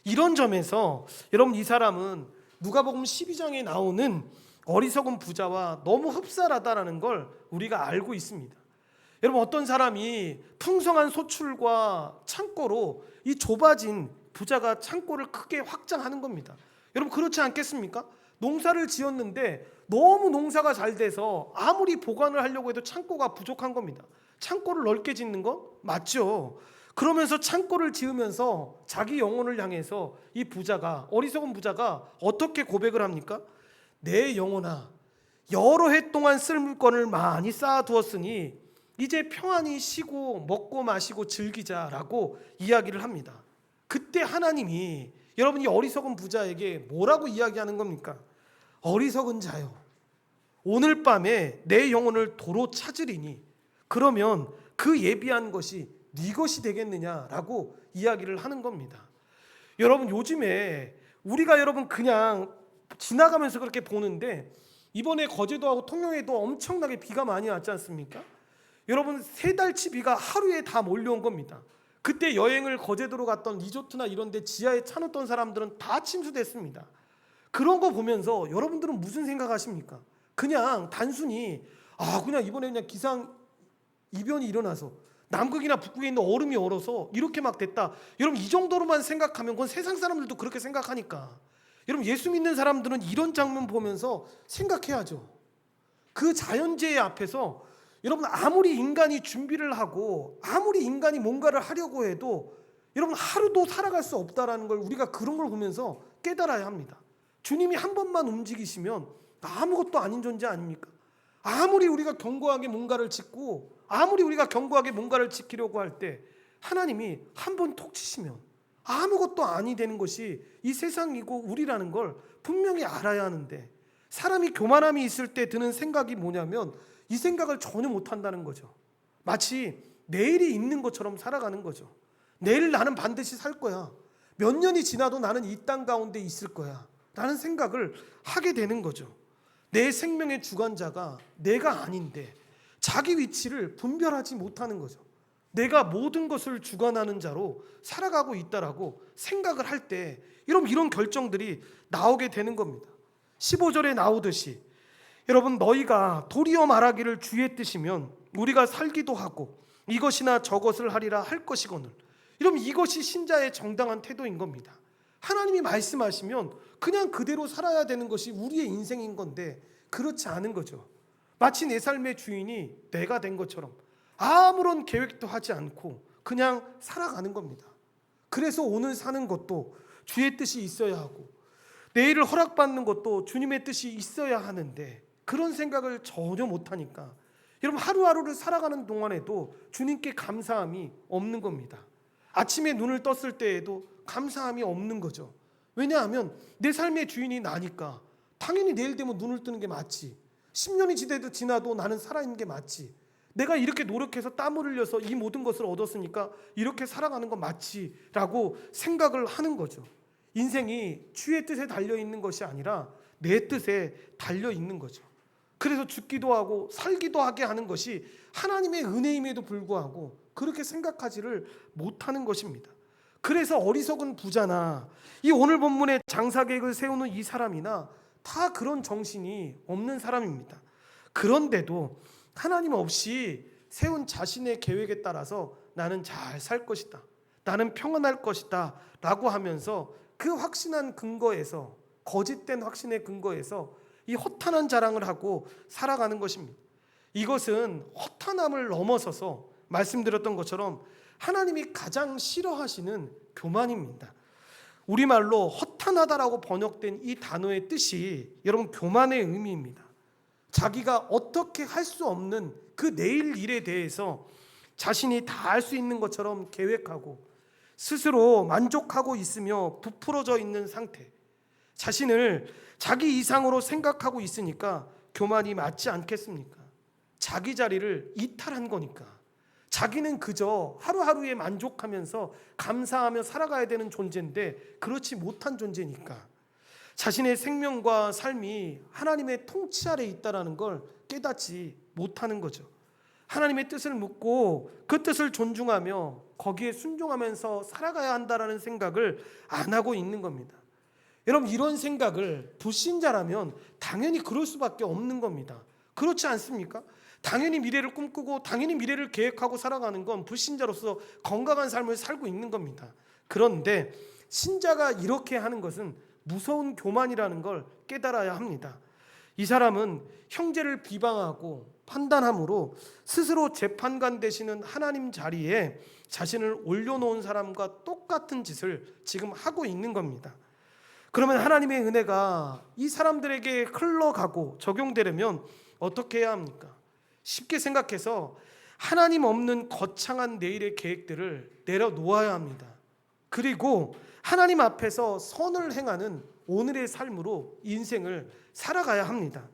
이런 점에서 여러분, 이 사람은 누가복음 12장에 나오는 어리석은 부자와 너무 흡사하다라는 걸 우리가 알고 있습니다. 여러분, 어떤 사람이 풍성한 소출과 창고로 이 좁아진 부자가 창고를 크게 확장하는 겁니다. 여러분, 그렇지 않겠습니까? 농사를 지었는데 너무 농사가 잘 돼서 아무리 보관을 하려고 해도 창고가 부족한 겁니다. 창고를 넓게 짓는 거 맞죠? 그러면서 창고를 지으면서 자기 영혼을 향해서 이 부자가, 어리석은 부자가 어떻게 고백을 합니까? 내 영혼아, 여러 해 동안 쓸 물건을 많이 쌓아두었으니 이제 평안히 쉬고 먹고 마시고 즐기자라고 이야기를 합니다. 그때 하나님이 여러분이 어리석은 부자에게 뭐라고 이야기하는 겁니까? 어리석은 자요, 오늘 밤에 내 영혼을 도로 찾으리니 그러면 그 예비한 것이 네 것이 되겠느냐라고 이야기를 하는 겁니다. 여러분, 요즘에 우리가 여러분 그냥 지나가면서 그렇게 보는데 이번에 거제도하고 통영에도 엄청나게 비가 많이 왔지 않습니까? 여러분, 3달치 비가 하루에 다 몰려온 겁니다. 그때 여행을 거제도로 갔던 리조트나 이런 데 지하에 차놓던 사람들은 다 침수됐습니다. 그런 거 보면서 여러분들은 무슨 생각하십니까? 그냥 단순히 그냥 이번에 그냥 기상 이변이 일어나서 남극이나 북극에 있는 얼음이 얼어서 이렇게 막 됐다, 여러분 이 정도로만 생각하면 그건 세상 사람들도 그렇게 생각하니까 여러분, 예수 믿는 사람들은 이런 장면 보면서 생각해야죠. 그 자연재해 앞에서 여러분, 아무리 인간이 준비를 하고 아무리 인간이 뭔가를 하려고 해도 여러분 하루도 살아갈 수 없다라는 걸 우리가 그런 걸 보면서 깨달아야 합니다. 주님이 한 번만 움직이시면 아무것도 아닌 존재 아닙니까? 아무리 우리가 견고하게 뭔가를 짓고 아무리 우리가 견고하게 뭔가를 지키려고 할 때 하나님이 한 번 톡 치시면 아무것도 아니 되는 것이 이 세상이고 우리라는 걸 분명히 알아야 하는데, 사람이 교만함이 있을 때 드는 생각이 뭐냐면 이 생각을 전혀 못한다는 거죠. 마치 내일이 있는 것처럼 살아가는 거죠. 내일 나는 반드시 살 거야, 몇 년이 지나도 나는 이 땅 가운데 있을 거야 라는 생각을 하게 되는 거죠. 내 생명의 주관자가 내가 아닌데 자기 위치를 분별하지 못하는 거죠. 내가 모든 것을 주관하는 자로 살아가고 있다라고 생각을 할 때 이런 결정들이 나오게 되는 겁니다. 15절에 나오듯이 여러분, 너희가 도리어 말하기를 주의 뜻이면 우리가 살기도 하고 이것이나 저것을 하리라 할 것이거늘. 이러면 이것이 신자의 정당한 태도인 겁니다. 하나님이 말씀하시면 그냥 그대로 살아야 되는 것이 우리의 인생인 건데 그렇지 않은 거죠. 마치 내 삶의 주인이 내가 된 것처럼 아무런 계획도 하지 않고 그냥 살아가는 겁니다. 그래서 오늘 사는 것도 주의 뜻이 있어야 하고 내일을 허락받는 것도 주님의 뜻이 있어야 하는데 그런 생각을 전혀 못하니까 여러분, 하루하루를 살아가는 동안에도 주님께 감사함이 없는 겁니다. 아침에 눈을 떴을 때에도 감사함이 없는 거죠. 왜냐하면 내 삶의 주인이 나니까 당연히 내일 되면 눈을 뜨는 게 맞지, 10년이 지나도 나는 살아있는 게 맞지, 내가 이렇게 노력해서 땀을 흘려서 이 모든 것을 얻었으니까 이렇게 살아가는 건 맞지라고 생각을 하는 거죠. 인생이 주의 뜻에 달려있는 것이 아니라 내 뜻에 달려있는 거죠. 그래서 죽기도 하고 살기도 하게 하는 것이 하나님의 은혜임에도 불구하고 그렇게 생각하지를 못하는 것입니다. 그래서 어리석은 부자나 이 오늘 본문의 장사 계획을 세우는 이 사람이나 다 그런 정신이 없는 사람입니다. 그런데도 하나님 없이 세운 자신의 계획에 따라서 나는 잘 살 것이다, 나는 평안할 것이다 라고 하면서 그 확신한 근거에서, 거짓된 확신의 근거에서 이 허탄한 자랑을 하고 살아가는 것입니다. 이것은 허탄함을 넘어서서 말씀드렸던 것처럼 하나님이 가장 싫어하시는 교만입니다. 우리말로 허탄하다라고 번역된 이 단어의 뜻이 여러분 교만의 의미입니다. 자기가 어떻게 할 수 없는 그 내일 일에 대해서 자신이 다 할 수 있는 것처럼 계획하고 스스로 만족하고 있으며 부풀어져 있는 상태, 자신을 자기 이상으로 생각하고 있으니까 교만이 맞지 않겠습니까? 자기 자리를 이탈한 거니까. 자기는 그저 하루하루에 만족하면서 감사하며 살아가야 되는 존재인데 그렇지 못한 존재니까. 자신의 생명과 삶이 하나님의 통치 아래 있다는 걸 깨닫지 못하는 거죠. 하나님의 뜻을 묻고 그 뜻을 존중하며 거기에 순종하면서 살아가야 한다는 생각을 안 하고 있는 겁니다. 여러분, 이런 생각을 불신자라면 당연히 그럴 수밖에 없는 겁니다. 그렇지 않습니까? 당연히 미래를 꿈꾸고 당연히 미래를 계획하고 살아가는 건 불신자로서 건강한 삶을 살고 있는 겁니다. 그런데 신자가 이렇게 하는 것은 무서운 교만이라는 걸 깨달아야 합니다. 이 사람은 형제를 비방하고 판단함으로 스스로 재판관 되시는 하나님 자리에 자신을 올려놓은 사람과 똑같은 짓을 지금 하고 있는 겁니다. 그러면 하나님의 은혜가 이 사람들에게 흘러가고 적용되려면 어떻게 해야 합니까? 쉽게 생각해서 하나님 없는 거창한 내일의 계획들을 내려놓아야 합니다. 그리고 하나님 앞에서 선을 행하는 오늘의 삶으로 인생을 살아가야 합니다.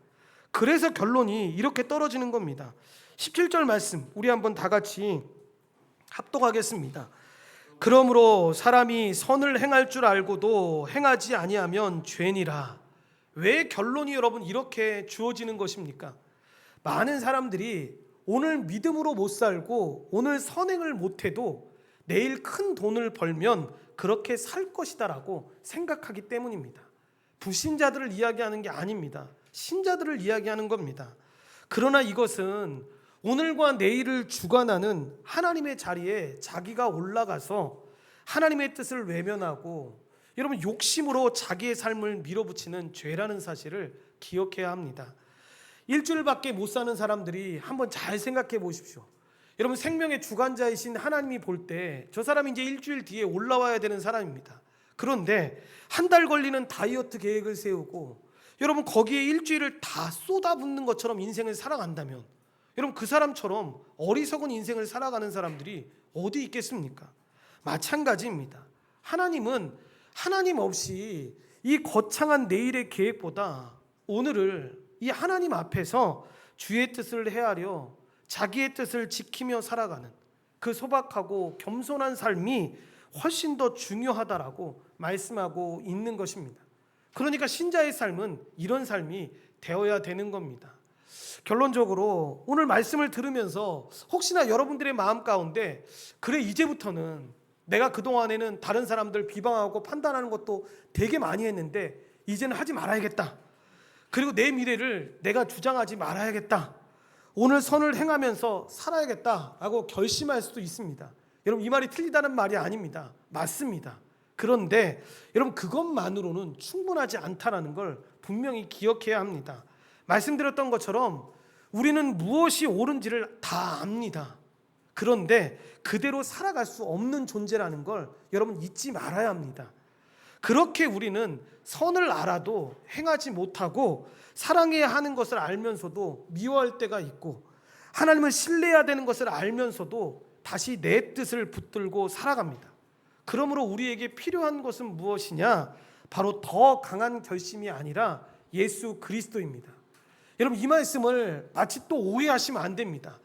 그래서 결론이 이렇게 떨어지는 겁니다. 17절 말씀 우리 한번 다 같이 합독하겠습니다. 그러므로 사람이 선을 행할 줄 알고도 행하지 아니하면 죄니라. 왜 결론이 여러분 이렇게 주어지는 것입니까? 많은 사람들이 오늘 믿음으로 못 살고 오늘 선행을 못해도 내일 큰 돈을 벌면 그렇게 살 것이다라고 생각하기 때문입니다. 불신자들을 이야기하는 게 아닙니다. 신자들을 이야기하는 겁니다. 그러나 이것은 오늘과 내일을 주관하는 하나님의 자리에 자기가 올라가서 하나님의 뜻을 외면하고 여러분 욕심으로 자기의 삶을 밀어붙이는 죄라는 사실을 기억해야 합니다. 일주일밖에 못 사는 사람들이 한번 잘 생각해 보십시오. 여러분, 생명의 주관자이신 하나님이 볼 때 저 사람이 이제 일주일 뒤에 올라와야 되는 사람입니다. 그런데 한 달 걸리는 다이어트 계획을 세우고 여러분 거기에 일주일을 다 쏟아붓는 것처럼 인생을 살아간다면 여러분 그 사람처럼 어리석은 인생을 살아가는 사람들이 어디 있겠습니까? 마찬가지입니다. 하나님은 하나님 없이 이 거창한 내일의 계획보다 오늘을 이 하나님 앞에서 주의 뜻을 헤아려 자기의 뜻을 지키며 살아가는 그 소박하고 겸손한 삶이 훨씬 더 중요하다라고 말씀하고 있는 것입니다. 그러니까 신자의 삶은 이런 삶이 되어야 되는 겁니다. 결론적으로 오늘 말씀을 들으면서 혹시나 여러분들의 마음 가운데 그래 이제부터는 내가 그동안에는 다른 사람들 비방하고 판단하는 것도 되게 많이 했는데 이제는 하지 말아야겠다. 그리고 내 미래를 내가 주장하지 말아야겠다. 오늘 선을 행하면서 살아야겠다라고 결심할 수도 있습니다. 여러분 이 말이 틀리다는 말이 아닙니다. 맞습니다. 그런데 여러분 그것만으로는 충분하지 않다라는 걸 분명히 기억해야 합니다. 말씀드렸던 것처럼 우리는 무엇이 옳은지를 다 압니다. 그런데 그대로 살아갈 수 없는 존재라는 걸 여러분 잊지 말아야 합니다. 그렇게 우리는 선을 알아도 행하지 못하고 사랑해야 하는 것을 알면서도 미워할 때가 있고 하나님을 신뢰해야 되는 것을 알면서도 다시 내 뜻을 붙들고 살아갑니다. 그러므로 우리에게 필요한 것은 무엇이냐? 바로 더 강한 결심이 아니라 예수 그리스도입니다. 여러분 이 말씀을 마치 또 오해하시면 안 됩니다.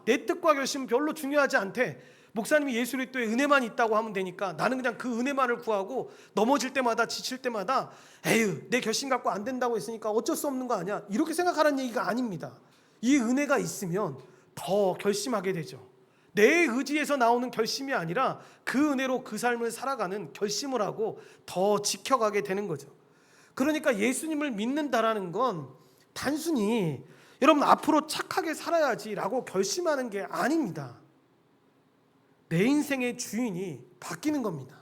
내 뜻과 결심은 별로 중요하지 않대. 목사님이 예수 그리스도의 은혜만 있다고 하면 되니까 나는 그냥 그 은혜만을 구하고 넘어질 때마다 지칠 때마다 에휴 내 결심 갖고 안 된다고 했으니까 어쩔 수 없는 거 아니야. 이렇게 생각하라는 얘기가 아닙니다. 이 은혜가 있으면 더 결심하게 되죠. 내 의지에서 나오는 결심이 아니라 그 은혜로 그 삶을 살아가는 결심을 하고 더 지켜가게 되는 거죠. 그러니까 예수님을 믿는다라는 건 단순히 여러분 앞으로 착하게 살아야지라고 결심하는 게 아닙니다. 내 인생의 주인이 바뀌는 겁니다.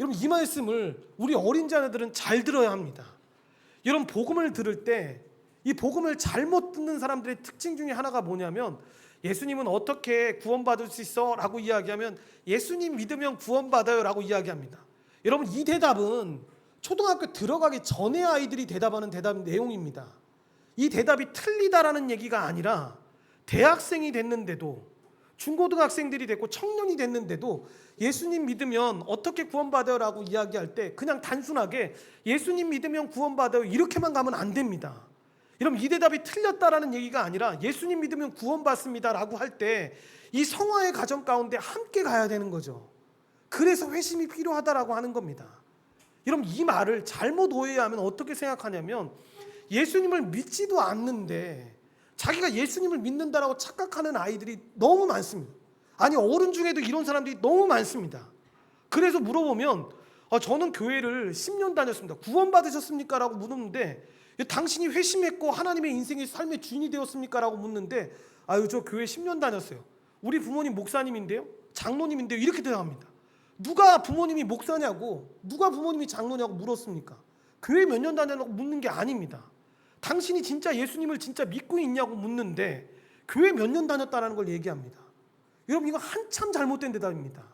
여러분 이 말씀을 우리 어린 자녀들은 잘 들어야 합니다. 여러분 복음을 들을 때 이 복음을 잘못 듣는 사람들의 특징 중에 하나가 뭐냐면 예수님은 어떻게 구원받을 수 있어? 라고 이야기하면 예수님 믿으면 구원받아요 라고 이야기합니다. 여러분 이 대답은 초등학교 들어가기 전에 아이들이 대답하는 대답 내용입니다. 이 대답이 틀리다라는 얘기가 아니라 대학생이 됐는데도 중고등학생들이 됐고 청년이 됐는데도 예수님 믿으면 어떻게 구원받아요 라고 이야기할 때 그냥 단순하게 예수님 믿으면 구원받아요 이렇게만 가면 안 됩니다. 여러분 이 대답이 틀렸다라는 얘기가 아니라 예수님 믿으면 구원받습니다 라고 할 때 이 성화의 가정 가운데 함께 가야 되는 거죠. 그래서 회심이 필요하다라고 하는 겁니다. 여러분 이 말을 잘못 오해하면 어떻게 생각하냐면 예수님을 믿지도 않는데 자기가 예수님을 믿는다라고 착각하는 아이들이 너무 많습니다. 아니 어른 중에도 이런 사람들이 너무 많습니다. 그래서 물어보면 저는 교회를 10년 다녔습니다. 구원받으셨습니까? 라고 묻는데 당신이 회심했고 하나님의 인생의 삶의 주인이 되었습니까? 라고 묻는데 아유 저 교회 10년 다녔어요. 우리 부모님 목사님인데요, 장로님인데요 이렇게 대답합니다. 누가 부모님이 목사냐고 누가 부모님이 장로냐고 물었습니까? 교회 몇 년 다녔냐고 묻는 게 아닙니다. 당신이 진짜 예수님을 진짜 믿고 있냐고 묻는데 교회 몇 년 다녔다는 걸 얘기합니다. 여러분 이거 한참 잘못된 대답입니다.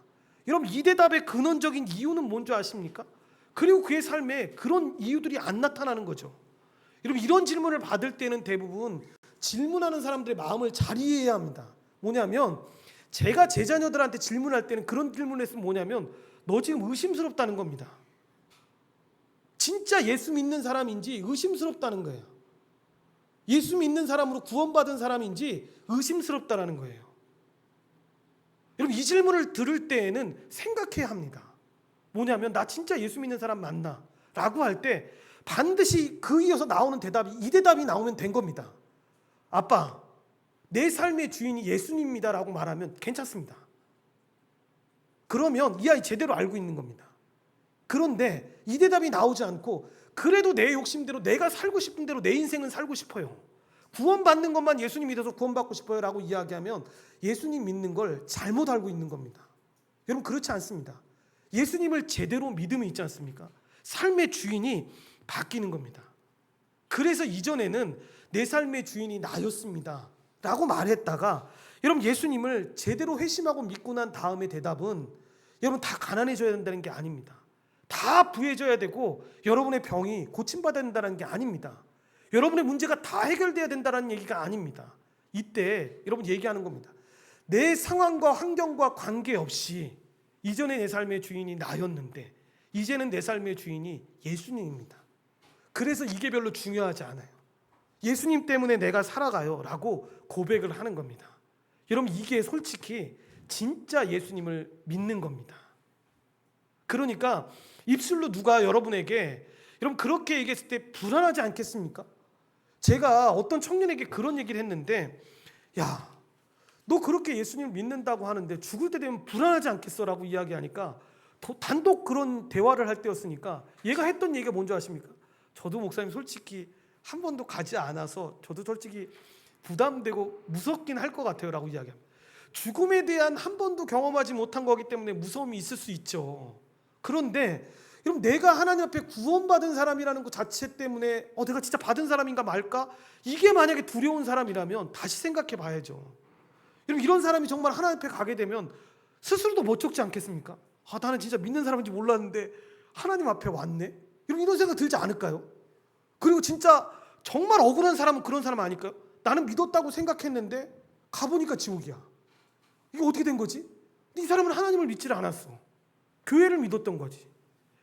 여러분 이 대답의 근원적인 이유는 뭔지 아십니까? 그리고 그의 삶에 그런 이유들이 안 나타나는 거죠. 여러분 이런 질문을 받을 때는 대부분 질문하는 사람들의 마음을 잘 이해해야 합니다. 뭐냐면 제가 제 자녀들한테 질문할 때는 그런 질문을 했으면 뭐냐면 너 지금 의심스럽다는 겁니다. 진짜 예수 믿는 사람인지 의심스럽다는 거예요. 예수 믿는 사람으로 구원받은 사람인지 의심스럽다는 거예요. 여러분 이 질문을 들을 때에는 생각해야 합니다. 뭐냐면 나 진짜 예수 믿는 사람 맞나? 라고 할 때 반드시 그 이어서 나오는 대답이 이 대답이 나오면 된 겁니다. 아빠 내 삶의 주인이 예수님입니다 라고 말하면 괜찮습니다. 그러면 이 아이 제대로 알고 있는 겁니다. 그런데 이 대답이 나오지 않고 그래도 내 욕심대로 내가 살고 싶은 대로 내 인생은 살고 싶어요. 구원받는 것만 예수님 믿어서 구원받고 싶어요 라고 이야기하면 예수님 믿는 걸 잘못 알고 있는 겁니다. 여러분 그렇지 않습니다. 예수님을 제대로 믿으면 있지 않습니까? 삶의 주인이 바뀌는 겁니다. 그래서 이전에는 내 삶의 주인이 나였습니다 라고 말했다가 여러분 예수님을 제대로 회심하고 믿고 난 다음의 대답은 여러분 다 가난해져야 된다는 게 아닙니다. 다 부해져야 되고 여러분의 병이 고침받아야 된다는 게 아닙니다. 여러분의 문제가 다 해결돼야 된다는 얘기가 아닙니다. 이때 여러분 얘기하는 겁니다. 내 상황과 환경과 관계없이 이전에 내 삶의 주인이 나였는데 이제는 내 삶의 주인이 예수님입니다. 그래서 이게 별로 중요하지 않아요. 예수님 때문에 내가 살아가요 라고 고백을 하는 겁니다. 여러분 이게 솔직히 진짜 예수님을 믿는 겁니다. 그러니까 입술로 누가 여러분에게 여러분 그렇게 얘기했을 때 불안하지 않겠습니까? 제가 어떤 청년에게 그런 얘기를 했는데 야, 너 그렇게 예수님을 믿는다고 하는데 죽을 때 되면 불안하지 않겠어? 라고 이야기하니까 단독 그런 대화를 할 때였으니까 얘가 했던 얘기가 뭔지 아십니까? 저도 목사님 솔직히 한 번도 가지 않아서 저도 솔직히 부담되고 무섭긴 할 것 같아요 라고 이야기합니다. 죽음에 대한 한 번도 경험하지 못한 거기 때문에 무서움이 있을 수 있죠. 그런데 여러분 내가 하나님 앞에 구원받은 사람이라는 것 자체 때문에 내가 진짜 받은 사람인가 말까? 이게 만약에 두려운 사람이라면 다시 생각해 봐야죠. 여러분 이런 사람이 정말 하나님 앞에 가게 되면 스스로도 멋쩍지 않겠습니까? 나는 진짜 믿는 사람인지 몰랐는데 하나님 앞에 왔네? 이런 생각 들지 않을까요? 그리고 진짜 정말 억울한 사람은 그런 사람 아닐까요? 나는 믿었다고 생각했는데 가보니까 지옥이야. 이게 어떻게 된 거지? 이 사람은 하나님을 믿지를 않았어. 교회를 믿었던 거지.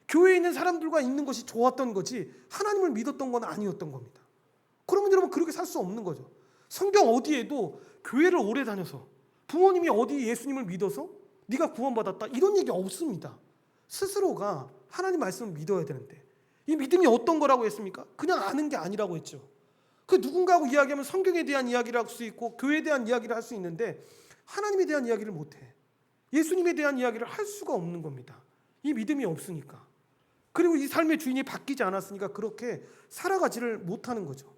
교회에 있는 사람들과 있는 것이 좋았던 거지 하나님을 믿었던 건 아니었던 겁니다. 그러면 여러분 그렇게 살 수 없는 거죠. 성경 어디에도 교회를 오래 다녀서 부모님이 어디 예수님을 믿어서 네가 구원받았다 이런 얘기 없습니다. 스스로가 하나님 말씀을 믿어야 되는데 이 믿음이 어떤 거라고 했습니까? 그냥 아는 게 아니라고 했죠. 그 누군가하고 이야기하면 성경에 대한 이야기를 할 수 있고 교회에 대한 이야기를 할 수 있는데 하나님에 대한 이야기를 못해. 예수님에 대한 이야기를 할 수가 없는 겁니다. 이 믿음이 없으니까. 그리고 이 삶의 주인이 바뀌지 않았으니까 그렇게 살아가지를 못하는 거죠.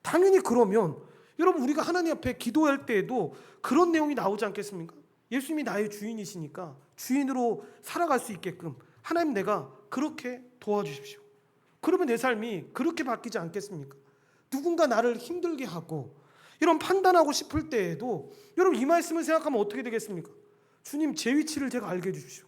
당연히 그러면 여러분 우리가 하나님 앞에 기도할 때에도 그런 내용이 나오지 않겠습니까? 예수님이 나의 주인이시니까 주인으로 살아갈 수 있게끔 하나님 내가 그렇게 도와주십시오. 그러면 내 삶이 그렇게 바뀌지 않겠습니까? 누군가 나를 힘들게 하고 이런 판단하고 싶을 때에도 여러분 이 말씀을 생각하면 어떻게 되겠습니까? 주님 제 위치를 제가 알게 해주십시오.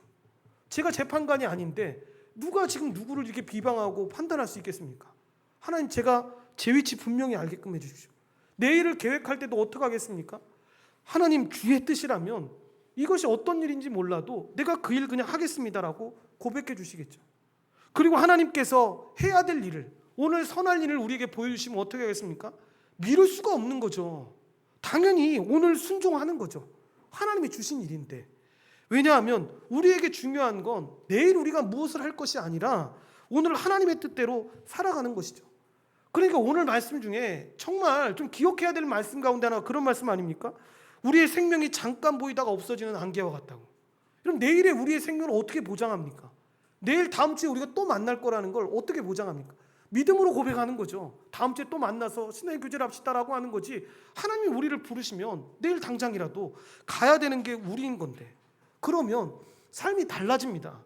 제가 재판관이 아닌데 누가 지금 누구를 이렇게 비방하고 판단할 수 있겠습니까? 하나님 제가 제 위치 분명히 알게끔 해주십시오. 내일을 계획할 때도 어떻게 하겠습니까? 하나님 주의 뜻이라면 이것이 어떤 일인지 몰라도 내가 그 일 그냥 하겠습니다라고 고백해 주시겠죠. 그리고 하나님께서 해야 될 일을 오늘 선할 일을 우리에게 보여주시면 어떻게 하겠습니까? 미룰 수가 없는 거죠. 당연히 오늘 순종하는 거죠. 하나님이 주신 일인데. 왜냐하면 우리에게 중요한 건 내일 우리가 무엇을 할 것이 아니라 오늘 하나님의 뜻대로 살아가는 것이죠. 그러니까 오늘 말씀 중에 정말 좀 기억해야 될 말씀 가운데 하나가 그런 말씀 아닙니까? 우리의 생명이 잠깐 보이다가 없어지는 안개와 같다고. 그럼 내일의 우리의 생명을 어떻게 보장합니까? 내일 다음 주에 우리가 또 만날 거라는 걸 어떻게 보장합니까? 믿음으로 고백하는 거죠. 다음 주에 또 만나서 신앙의 교제를 합시다라고 하는 거지. 하나님이 우리를 부르시면 내일 당장이라도 가야 되는 게 우리인 건데 그러면 삶이 달라집니다.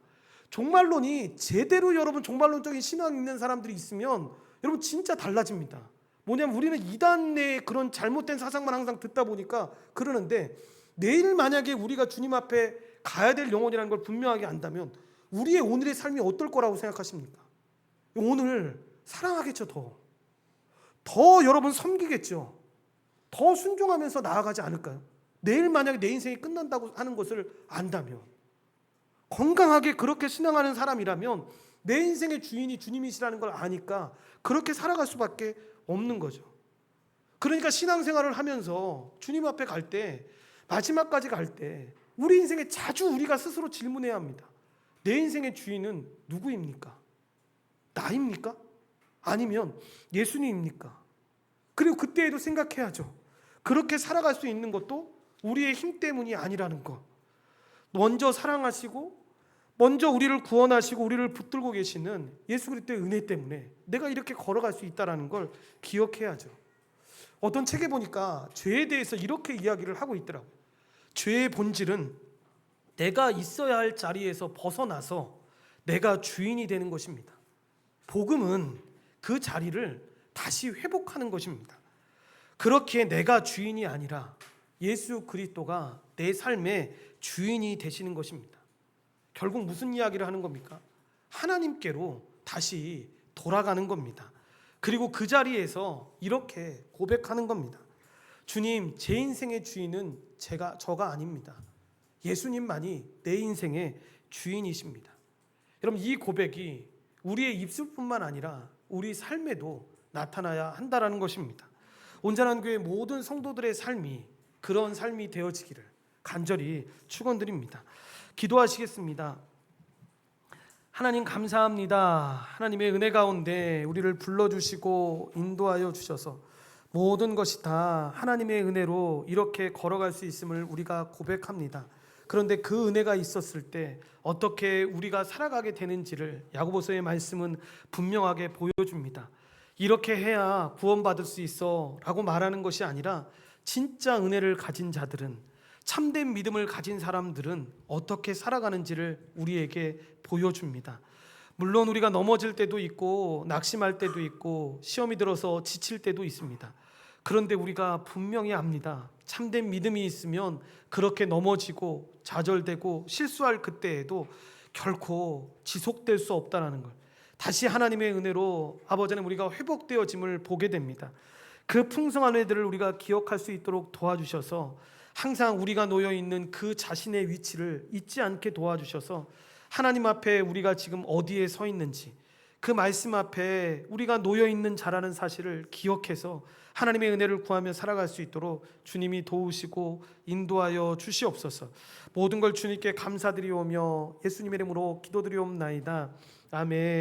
종말론이 제대로 여러분 종말론적인 신앙이 있는 사람들이 있으면 여러분 진짜 달라집니다. 뭐냐면 우리는 이단의 그런 잘못된 사상만 항상 듣다 보니까 그러는데 내일 만약에 우리가 주님 앞에 가야 될 영혼이라는 걸 분명하게 안다면 우리의 오늘의 삶이 어떨 거라고 생각하십니까? 오늘 사랑하겠죠. 더 여러분 섬기겠죠. 더 순종하면서 나아가지 않을까요? 내일 만약에 내 인생이 끝난다고 하는 것을 안다면 건강하게 그렇게 신앙하는 사람이라면 내 인생의 주인이 주님이시라는 걸 아니까 그렇게 살아갈 수밖에 없는 거죠. 그러니까 신앙생활을 하면서 주님 앞에 갈 때 마지막까지 갈 때 우리 인생에 자주 우리가 스스로 질문해야 합니다. 내 인생의 주인은 누구입니까? 나입니까? 아니면 예수님입니까? 그리고 그때에도 생각해야죠. 그렇게 살아갈 수 있는 것도 우리의 힘 때문이 아니라는 것. 먼저 사랑하시고 먼저 우리를 구원하시고 우리를 붙들고 계시는 예수 그리스도의 은혜 때문에 내가 이렇게 걸어갈 수 있다는 걸 기억해야죠. 어떤 책에 보니까 죄에 대해서 이렇게 이야기를 하고 있더라고요. 죄의 본질은 내가 있어야 할 자리에서 벗어나서 내가 주인이 되는 것입니다. 복음은 그 자리를 다시 회복하는 것입니다. 그렇게 내가 주인이 아니라 예수 그리스도가 내 삶의 주인이 되시는 것입니다. 결국 무슨 이야기를 하는 겁니까? 하나님께로 다시 돌아가는 겁니다. 그리고 그 자리에서 이렇게 고백하는 겁니다. 주님, 제 인생의 주인은 저가 아닙니다. 예수님만이 내 인생의 주인이십니다. 여러분 이 고백이 우리의 입술뿐만 아니라 우리 삶에도 나타나야 한다는 것입니다. 온전한 교회 모든 성도들의 삶이 그런 삶이 되어지기를 간절히 축원드립니다. 기도하시겠습니다. 하나님 감사합니다. 하나님의 은혜 가운데 우리를 불러주시고 인도하여 주셔서 모든 것이 다 하나님의 은혜로 이렇게 걸어갈 수 있음을 우리가 고백합니다. 그런데 그 은혜가 있었을 때 어떻게 우리가 살아가게 되는지를 야고보서의 말씀은 분명하게 보여줍니다. 이렇게 해야 구원받을 수 있어 라고 말하는 것이 아니라 진짜 은혜를 가진 자들은, 참된 믿음을 가진 사람들은 어떻게 살아가는지를 우리에게 보여줍니다. 물론 우리가 넘어질 때도 있고 낙심할 때도 있고 시험이 들어서 지칠 때도 있습니다. 그런데 우리가 분명히 압니다. 참된 믿음이 있으면 그렇게 넘어지고 좌절되고 실수할 그때에도 결코 지속될 수 없다는 걸 다시 하나님의 은혜로 아버지 하나님 우리가 회복되어짐을 보게 됩니다. 그 풍성한 은혜들을 우리가 기억할 수 있도록 도와주셔서 항상 우리가 놓여있는 그 자신의 위치를 잊지 않게 도와주셔서 하나님 앞에 우리가 지금 어디에 서 있는지 그 말씀 앞에 우리가 놓여있는 자라는 사실을 기억해서 하나님의 은혜를 구하며 살아갈 수 있도록 주님이 도우시고 인도하여 주시옵소서. 모든 걸 주님께 감사드리오며 예수님의 이름으로 기도드리옵나이다. 아멘.